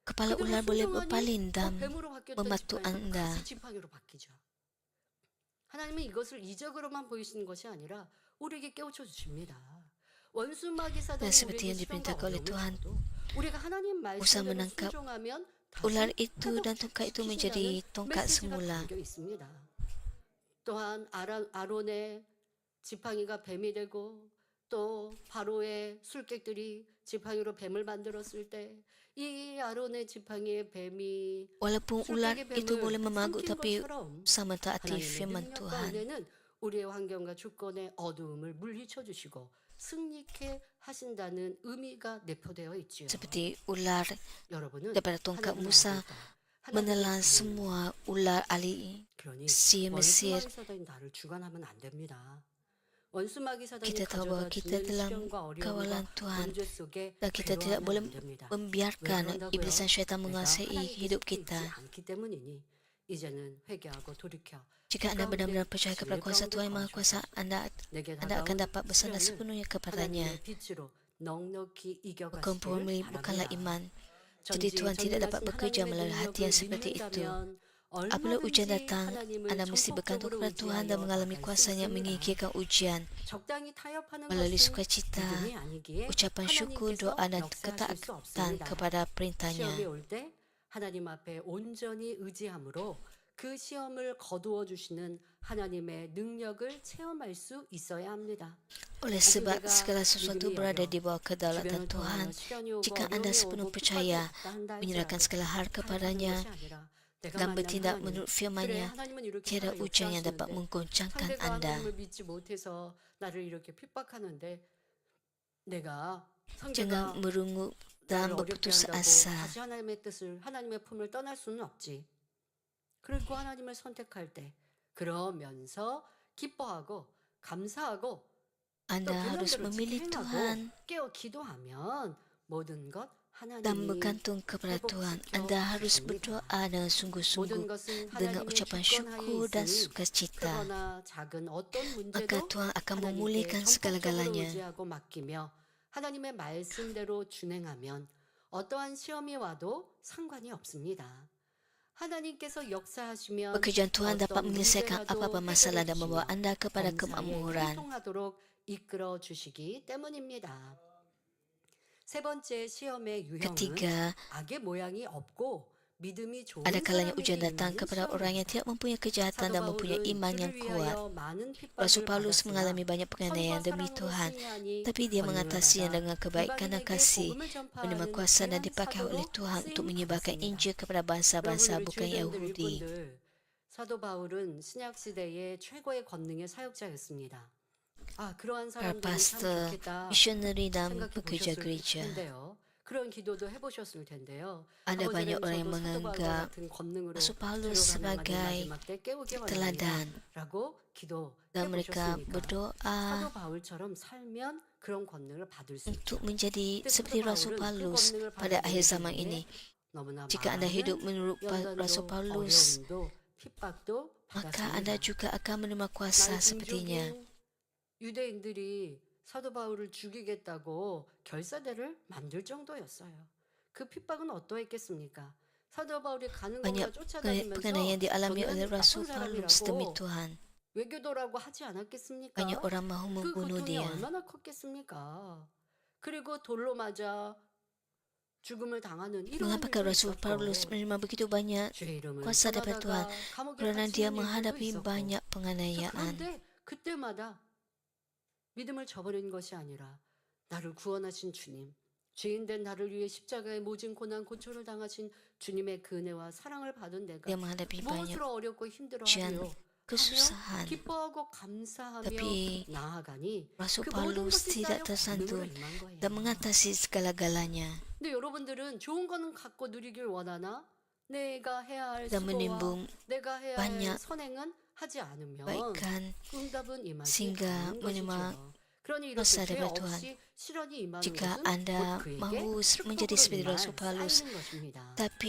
kepala 그대로 ular boleh 순종하니 berpaling dan 뱀으로 바뀌었던 membantu 지팡이가 Anda. 다시 지팡이로 바뀌죠. 하나님은 이것을 이적으로만 보이시는 것이 아니라 우리에게 깨우쳐 주십니다. 원수마귀 Dan 사단이 seperti 우리에게 yang 시련과 diperintahkan oleh 어려움을 Tuhan, 줘도 우리가 하나님 usaha 말씀대로 menangkap 순종하면 ular 다시 itu dan tongkat itu menjadi 회복시키신다는 tongkat 메시지가 semula. 담겨 있습니다. 또한 아론의 지팡이가 뱀이 되고 또 바로의 술객들이 지팡이로 뱀을 만들었을 때 이 아론의 지팡이의 뱀이 Walaupun ular 술객의 itu boleh 뱀을 memagut, 삼킨 tapi 것처럼 sama taati 하나님의 firman 능력 Tuhan. 가운데는 우리의 환경과 주권의 어두움을 물리쳐 주시고 승리케 하신다는 의미가 내포되어 있지요. Seperti ular 여러분은 daripada tongkat 하나님을 Musa 알고 있다. 하나님을 menelan 믿습니다. semua ular ahli 그러니 si Mesir. 원수마귀 사단이 나를 주관하면 안 됩니다. 원수마귀 사단이 Kita tahu bahwa 가져다 kita 주는 dalam 시련과 어려움과 kawalan Tuhan 문제 속에 dan kita tidak 괴로워하면 boleh 안 됩니다. membiarkan 왜 그런다고요? iblis dan syaitan 내가 menguasai 하나님께 hidup 속해 있지 kita. 않기 때문이니 이제는 회개하고 돌이켜 Jika anda benar-benar percaya kepada kuasa Tuhan Yang Maha Kuasa, anda 내게 akan 다가온 dapat bersandar 시련을 sepenuhnya kepadanya. 하나님의 빛으로 넉넉히 이겨가시기를 Kompromi bukanlah 바랍니다. iman. Jadi Tuhan tidak dapat bekerja melalui hati yang seperti itu. Apabila ujian datang, anda mesti bergantung kepada Tuhan dan mengalami kuasanya menyingkirkan ujian. Melalui sukacita, ucapan syukur, doa dan ketaatan kepada perintahnya. 시험이 올 때 하나님 앞에 온전히 의지함으로 그 시험을 거두어 주시는 하나님의 능력을 체험할 수 있어야 합니다. Oleh sebab segala sesuatu berada di bawah kedaulatan Tuhan, jika anda sepenuh percaya, menyerahkan segala hal kepadanya, dan bertindak menurut firman-Nya, tiada ujian yang dapat menggoncangkan 상대가 anda. 하나님을 믿지 못해서 나를 이렇게 핍박하는데 내가 Jangan 상대가 merungut 나를 dan 어렵게 berputus 한다고 asa. 다시 하나님의 뜻을, 하나님의 품을 떠날 수는 없지. 그리고 하나님을 선택할 때 그러면서 기뻐하고 감사하고 또 Anda 되는 harus 대로 memilih 직행하고 Tuhan 깨어 기도하면 모든 것 dan 하나님이 bergantung kepada Tuhan. 회복시켜 Anda harus 주십니다. berdoa dengan sungguh-sungguh 모든 것은 dengan 하나님의 ucapan 주권하에 syukur dan 있으니 sukacita. 크거나 작은 어떤 Maka 문제도 Tuhan akan 하나님께 memulihkan 전폭적으로 segala-galanya. 의지하고 맡기며 하나님의 말씀대로 준행하면 어떠한 시험이 와도 상관이 없습니다. 하나님께서 역사하시면 Pekerjaan Tuhan dapat 어떤 menyelesaikan apa-apa 문제라도 masalah 해결해 dan membawa 주시며 anda kepada 범사에 kemakmuran. 형통하도록 이끌어 주시기 때문입니다. 세 번째 시험의 유형은 Ketiga, 악의 모양이 없고 믿음이 좋은 ada kalanya ujian 사람에게 datang 임하는 kepada orang yang 시험입니다. tidak mempunyai kejahatan 사도 dan mempunyai 바울은 iman yang 주를 kuat. 위하여 많은 Rasul 핍박을 Paulus 받았으나 mengalami banyak penganiayaan 선과 demi 사랑으로 Tuhan, 승리하니 tapi dia 권능을 mengatasinya 받아 dengan kebaikan dan 이방인에게 kasih, 복음을 menerima 전파하는 kuasa dan 귀한 dipakai 사도로 oleh Tuhan untuk 쓰임 menyebarkan 받았습니다. Injil kepada bangsa-bangsa 여러분 우리 bukan 주일대원들 Yahudi. 일꾼들 사도 바울은 신약 시대의 최고의 권능의 사역자였습니다. 그러한 Para 사람들이 참 pastor, 좋겠다 missionary dan 생각해 pekerja 보셨을 gereja. 텐데요. 그런 기도도 해보셨을 텐데요. Ada banyak 아버지는 orang yang 저도 사도 바울과 menganggap 같은 권능으로 Rasul Paulus 들어가는 sebagai 마지막 때 깨우기 teladan 원합니다라고 dan mereka 기도해보셨습니까? berdoa 사도 바울처럼 살면 그런 권능을 받을 수 untuk 있죠. menjadi 근데 seperti 사도 Rasul 바울은 그 Paulus 권능을 pada 받아들이기 akhir zaman 위해 ini. 너무나 Jika anda hidup 많은 menurut Rasul 연단도 Paulus, 어려움도 핍박도 maka anda 받았습니다. juga akan menerima kuasa sepertinya. 난징족인 유대인들이 사도 바울을 죽이겠다고 결사대를 만들 정도였어요. 그 핍박은 어떠했겠습니까? 사도 바울이 가는 Banyak 곳마다 쫓아다니면서 penganiayaan dialami oleh 저는 Rasul 나쁜 Paulus demi 사람이라고 Tuhan. 외교도라고 하지 않았겠습니까? Banyak orang mahu 그 membunuh 고통이 dia. 얼마나 컸겠습니까? 그리고 돌로 맞아 죽음을 당하는 이러한 Mengapakah 일도 Rasul Paulus 있었고 menerima begitu banyak 주의 이름을 kuasa daripada Tuhan? 전하다가 감옥에 Kerana dia 갇히는 일들도 menghadapi 있었고 banyak penganiayaan. 그런데 그때마다 믿음을 저버린 것이 아니라 나를 구원하신 주님, 죄인된 나를 위해 십자가의 모진 고난 고초를 당하신 주님의 그 은혜와 사랑을 받은 내가 Dia menghadapi banyak 무엇으로 어렵고 ujian, 힘들어하며 하며 kesusahan. 기뻐하고 감사하며 Tapi 나아가니 Rasul 그 모든 Paulus 것이 tidak 쌓여 tersantum 권능으로 임한 거예요. dan mengatasi segala-galanya 근데 여러분들은 좋은 거는 갖고 누리길 원하나 내가 해야 할 dan 수고와 menimbun 내가 해야 banyak 할 선행은 하지 않으면 kebaikan 그 응답은 임하지 sehingga 않는 menerima 것이죠. 그러니 kuasa 이렇게 죄 daripada Tuhan. 없이 실현이 임하는 Jika 것은 anda 곧 그에게 mahu menjadi 축복으로 seperti 임할 Rasul Paulus 쌓이는 것입니다. tapi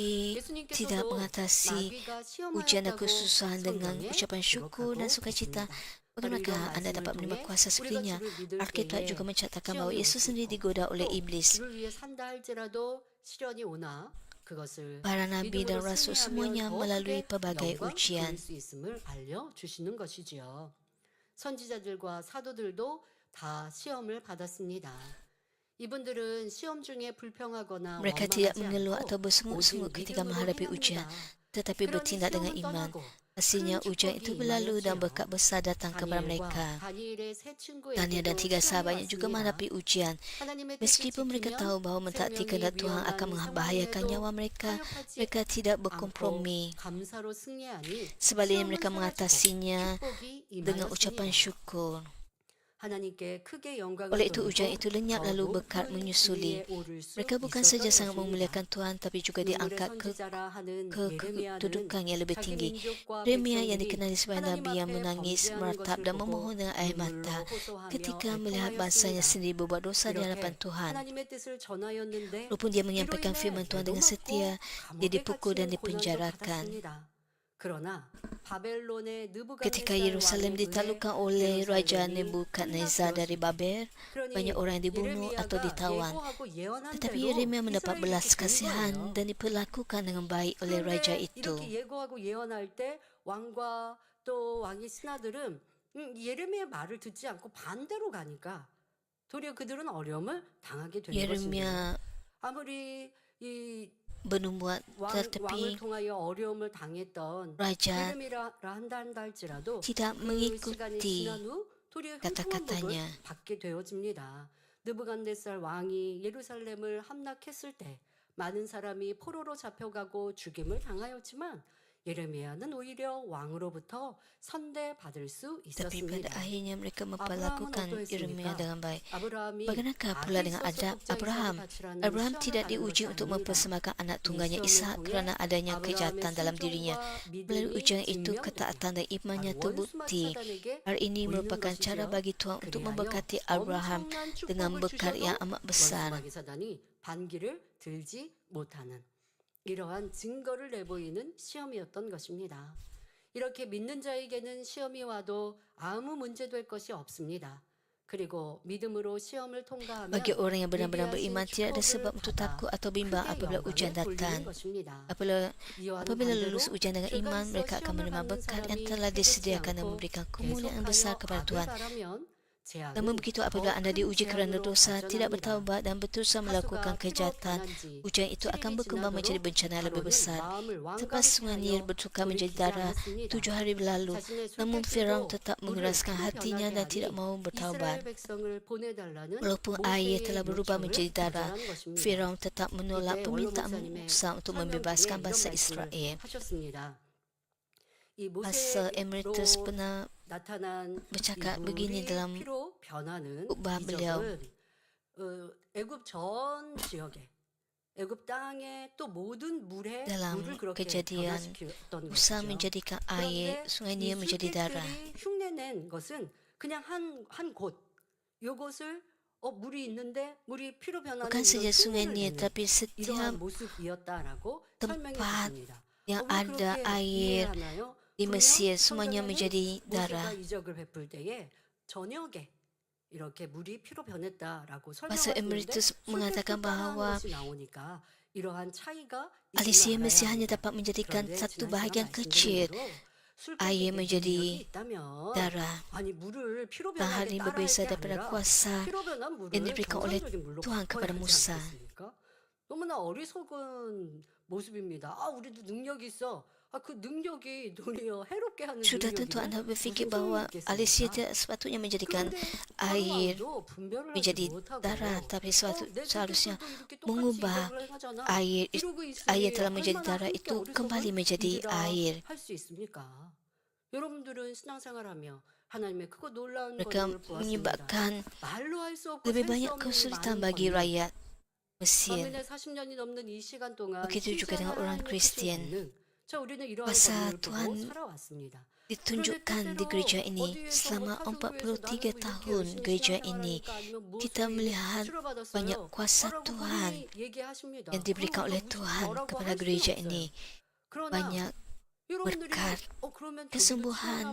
tidak 예수님께서도 mengatasi 마귀가 ujian dan 시험하였다고 kesusahan dengan 성경에 ucapan syukur dan 기록하고 sukacita. 있습니다. Bagaimanakah anda dapat menerima kuasa sepertinya? Alkitab juga mencatatkan bahawa Yesus sendiri digoda oleh iblis. 주를 위해 산다 할지라도 시련이 오나 그것을 Para nabi dan 믿음으로 rasul 승리하면 semuanya 더 melalui 크게 pelbagai 영광 ujian. 돌릴 수 있음을 알려주시는 것이지요. 선지자들과 사도들도 다 시험을 받았습니다. 이분들은 시험 중에 불평하거나 Mereka tidak 원망하지 mengeluh 않고 atau bersengut-sengut 오직 ketika 믿음으로 menghadapi ujian, 행합니다. tetapi 그러니 bertindak dengan 시험은 iman. 떠나고 Hasilnya 큰 ujian itu 축복이 berlalu dan 임하였지요. berkat besar datang kepada 다니엘과 mereka. 다니엘의 세 Daniel dan 친구에게도 3 시험이 sahabatnya juga 왔습니다. menghadapi ujian. 하나님의 뜻을 Meskipun mereka 지키면 tahu bahawa mentaati 생명이 kehendak Tuhan 위험한 akan membahayakan nyawa 상황에도 mereka, 타협하지 mereka tidak 않고 berkompromi. 감사로 승리하니 Sebaliknya 시험은 mereka 사라지고 mengatasinya 축복이 dengan ucapan 임하였습니다. syukur. 하나님께 크게 영광을 Oleh itu ujian 돌리고 itu lenyap 더 lalu berkat 높은 menyusuli. 지위에 오를 수 Mereka bukan 있었던 saja sangat 것입니다. memuliakan Tuhan tapi juga 눈물의 diangkat 선지자라 하는 ke 예레미야는 kedudukan yang lebih 자기 tinggi. 민족과 Yeremia yang 백성들이 dikenali sebagai 하나님 nabi yang 앞에 menangis, 범죄하는 meratap 것을 dan 보고 memohon dengan air 눈물로 mata 호소하며 ketika melihat bangsanya 애통하였습니다. sendiri berbuat dosa di hadapan 이렇게 Tuhan. 하나님의 뜻을 전하였는데 Walaupun dia 이로 menyampaikan 인해 firman Tuhan dengan 애도 setia, 맞고 dia 감옥에 dipukul dan 갇히는 고난도 dipenjarakan. 받았습니다. 그러나 바벨론의 Ketika 느부갓네살 Yerusalem 왕의 ditaklukkan 은혜 oleh Raja 예루살렘이 Nebukadnezar dari Babel, 그러니 banyak orang yang dibunuh atau 예레미야가 ditawan. 예고하고 예언한 Tetapi 대로 Yeremia mendapat 이스라엘이 belas 이렇게 된 kasihan 거예요. dan diperlakukan dengan baik oleh raja 그런데 itu. 이렇게 예고하고 예언할 때 왕과 또 왕의 신하들은 예레미야의 말을 듣지 않고 반대로 가니까 도리어 그들은 어려움을 당하게 된 것입니다. Yeremia 아무리 이 bernubuat 왕을 tetapi 통하여 어려움을 당했던 raja 예레미야라 한다 할지라도 tidak 그 시간이 mengikuti 지난 후 도리어 형통한 kata-katanya. 복을 받게 되어집니다. 느부갓네살 왕이 예루살렘을 함락했을 때 많은 사람이 포로로 잡혀가고 죽임을 당하였지만 예레미야는 오히려 왕으로부터 선대받을 수 Tapi pada 있었습니다. akhirnya mereka 아브라함은 memperlakukan Yeremia 어떠했습니까? dengan baik. 아브라함이 Bagaimanakah pula 아기 dengan 있어서 독자 이삭을 Abraham? 바치라는 Abraham 시험을 tidak 받는 diuji 것이 untuk 아닙니다. mempersembahkan anak 이 tunggalnya 시험을 Ishak 통해 kerana adanya 아브라함의 kejahatan dalam dirinya. 순종과 Melalui 믿음이 ujian itu, 증명되게 ketaatan dan imannya 바로 원수 terbukti. 마차단에게 Hal ini 보이는 merupakan cara 것이지요. bagi Tuhan untuk 그리하여 memberkati Abraham 엄청난 dengan 축복을 berkat yang 주셔도 amat 원수 besar. 마귀 사단이 반기를 들지 못하는 이러한 증거를 내보이는 시험이었던 것입니다. 이렇게 믿는 자에게는 시험이 와도 아무 문제될 것이 없습니다. 그리고 믿음으로 시험을 통과하면 Bagi orang yang benar-benar 예비하신 beriman, tidak ada sebab 축복을 untuk 받아 takut atau bimbang 크게 apabila ujian 영광에 돌리는 datang. 것입니다. 이와는 Apabila 반대로 lulus ujian dengan 죄가 iman, 있어 mereka akan 시험을 menerima 받는 berkat yang 사람이 telah 회개치 disediakan dan 않고 memberikan kemuliaan yang besar 계속하여 kepada 악을 Tuhan. 바라면 Namun 재앙은 begitu 더 apabila anda 큰 diuji kerana 재앙으로 dosa, tidak 발전합니다. bertaubat dan berusaha melakukan 하수가 피로 kejahatan, 변한 지 ujian itu akan 7일이 berkembang menjadi 지나도록 bencana yang lebih 바로는 besar. 마음을 Selepas sungai Nil 완강케 bertukar 하여 menjadi 돌이키지 darah 않았습니다. 7 hari berlalu, 자신의 namun Firaun 술객들도 tetap 물을 mengeraskan 피로 hatinya 변하게 dan tidak 하니 mau 이스라엘 bertaubat. 백성을 보내달라는 Walaupun air 모세의 telah berubah 요청을 menjadi darah, 거절한 것입니다. Firaun tetap menolak 이때 원로 permintaan 목사님의 Musa untuk 설명 membebaskan 중에 이런 bangsa 말씀을 Israel. 하셨습니다. 이 Pastor Emeritus 모세로 pernah 나타난 이 bercakap begini 물이 dalam 피로 변하는 khutbah beliau. 이적은 애굽 전 지역에 애굽 땅에 또 모든 물에 Dalam 물을 그렇게 kejadian 변화시켰던 Musa 것이죠. menjadikan air 그런데 sungai 이 Nil menjadi darah. 술객들이 흉내낸 것은 그냥 한 곳, 요것을 물이 있는데 물이 피로 변하는 Bukan 이런 saja sungai 흉내를 Nil, 내는 tapi setiap 이러한 모습이었다라고 설명해 tempat 줬습니다. yang 왜 ada 그렇게 air 이해하나요? di 분명 Mesir semuanya 성경에는 menjadi 모세가 darah. 이적을 베풀 때에 저녁에 이렇게 물이 피로 변했다라고 Pastor 설명하시는데 Emeritus mengatakan 술객도 따라한 bahawa 것이 나오니까 이러한 차이가 Alisia 있음을 알아야 Mesir hanya 합니다. dapat menjadikan 그런데 satu 지난 시간 bahagian 말씀드린 kecil 대로 air 술객에게 menjadi 능력이 있다면 darah. 아니 물을 피로 Dan hal 변하게 ini 따라할 berbeza 게 daripada 아니라 kuasa 피로 변한 물을 yang diberikan oleh 정상적인 물로 Tuhan 바꿔야 kepada 하지 Musa. 않겠습니까? 너무나 어리석은 모습입니다. 우리도 능력이 있어. 그 능력이 도리어 해롭게 하는 Sudah tentu 능력이면 anda berfikir 무슨 소용이 bahawa Alisia 있겠습니까? tidak sepatutnya menjadikan 그런데 air 바로 왕도 분별을 하지 menjadi 못하고 darah, tapi 내 seharusnya 술객들도 이렇게 똑같이 mengubah 이적을 행하잖아. air 이러고 air 있으니 telah menjadi 얼마나 darah 함께 itu kembali 어리석은 menjadi 일이라 air. 할 수 있습니까? 여러분들은 신앙생활하며 하나님의 크고 놀라운 Mereka 권능을 보았습니다. menyebabkan 말로 할 수 없고 lebih 셀 수 banyak 없는 이 kesulitan 많은 bagi 권능. rakyat Mesir. 반면에 40년이 넘는 이 시간 동안 Begitu juga dengan 실제로 orang 하나님의 크신 Kristen. 권능. 자, 우리는 이러한 Kuasa 권능을 보고 Tuhan 살아왔습니다. ditunjukkan di gereja ini selama 43 tahun gereja ini. Kita melihat banyak kuasa Tuhan yang diberikan oleh Tuhan kepada gereja ini. Banyak berkat, kesembuhan,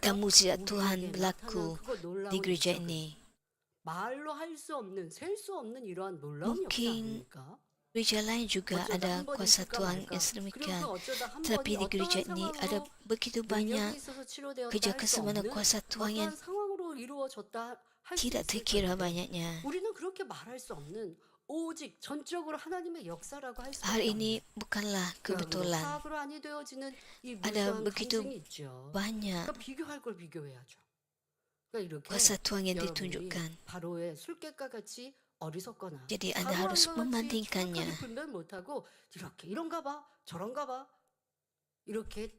dan mukjizat Tuhan berlaku di gereja ini. 말로 할 수 없는, 셀 수 없는 이러한 놀라운 역사 Mungkin 아닙니까? gereja lain juga 어쩌다 ada 한 번이 kuasa 있을까 Tuhan 말까. yang 그리고 sedemikian. 그 어쩌다 한 Tapi 번이 di gereja 어떠한 ini ada 상황으로 begitu 능력이 banyak 있어서 치료되었다 kerja 할 수 kesembuhan 없는 kuasa Tuhan yang 어떠한 상황으로 이루어졌다 할 수 tidak 있을 terkira 텐데 banyaknya. 우리는 그렇게 말할 수 없는 오직 전적으로 하나님의 역사라고 할 수밖에 Hal 없는 ini bukanlah kebetulan. 파악으로 아니 되어지는 이 Ada 무수한 begitu 간증이 있죠. banyak 그러니까 비교할 걸 비교해야죠. 그러니까 이렇게 kuasa Tuhan yang 여러분이 ditunjukkan. 바로의 술객과 같이 어리석거나 Jadi anda 바로와 harus 같이 membandingkannya. 정확하게 분별 못하고 이렇게 이런가 봐 저런가 봐 이렇게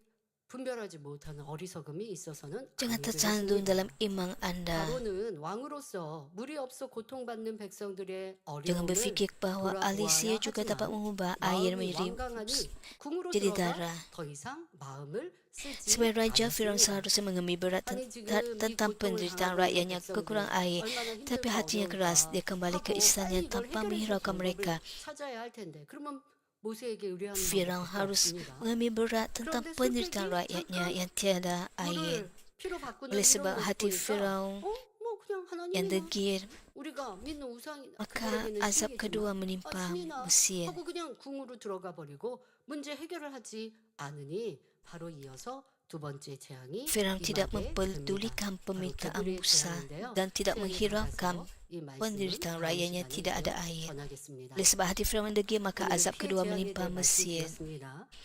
분별하지 못하는 어리석음이 있어서는 Jangan 안 tercantum 되겠습니다. dalam iman anda. 바로는 왕으로서 물이 없어 고통받는 백성들의 Jangan 어려움을 berfikir bahawa Alisia juga dapat mengubah air 마음이 menjadi 완강하니 궁으로 jadi 들어가 darah. 더 이상 마음을 쓰지 Sebagai raja, Firaun 않았습니다. seharusnya mengambil berat 아니 지금 이 tentang 고통을 penderitaan 당하고 있는 rakyatnya 백성들이 kekurangan air. 얼마나 Tapi 힘들고 hatinya keras, 어려운가 dia kembali ke 하고 istananya 빨리 이걸 tanpa 해결해줄 menghiraukan mereka. 방법을 찾아야 할 텐데 그러면 모세에게 의뢰하는 Firaun 방법밖에 harus 없습니다. mengambil berat tentang 그런데 penderitaan 술객이 rakyatnya 잠깐 yang tiada air. 물을 피로 바꾸는 Oleh 이런 sebab 모습 hati 보니까 Firaun 뭐 그냥 yang 하나님이나 degil, 우리가 믿는 우상이 maka 그들에게는 azab 신이지만 kedua menimpa 신이나 Mesir. 하고 그냥 궁으로 들어가 버리고 문제 해결을 하지 않으니 바로 이어서 두 번째 재앙이 Firaun tidak 임하게 됩니다. mempedulikan 바로 permintaan 그들의 Musa 재앙인데요. dan tidak 시간이 menghiraukan 작아서 이 말씀은 penderitaan 다음 rakyatnya 시간에 tidak ada air. 전하겠습니다. Oleh sebab hati Firaun degil, maka 오늘 azab 피해 kedua 재앙에 menimpa 대해 Mesir. 말씀드렸습니다.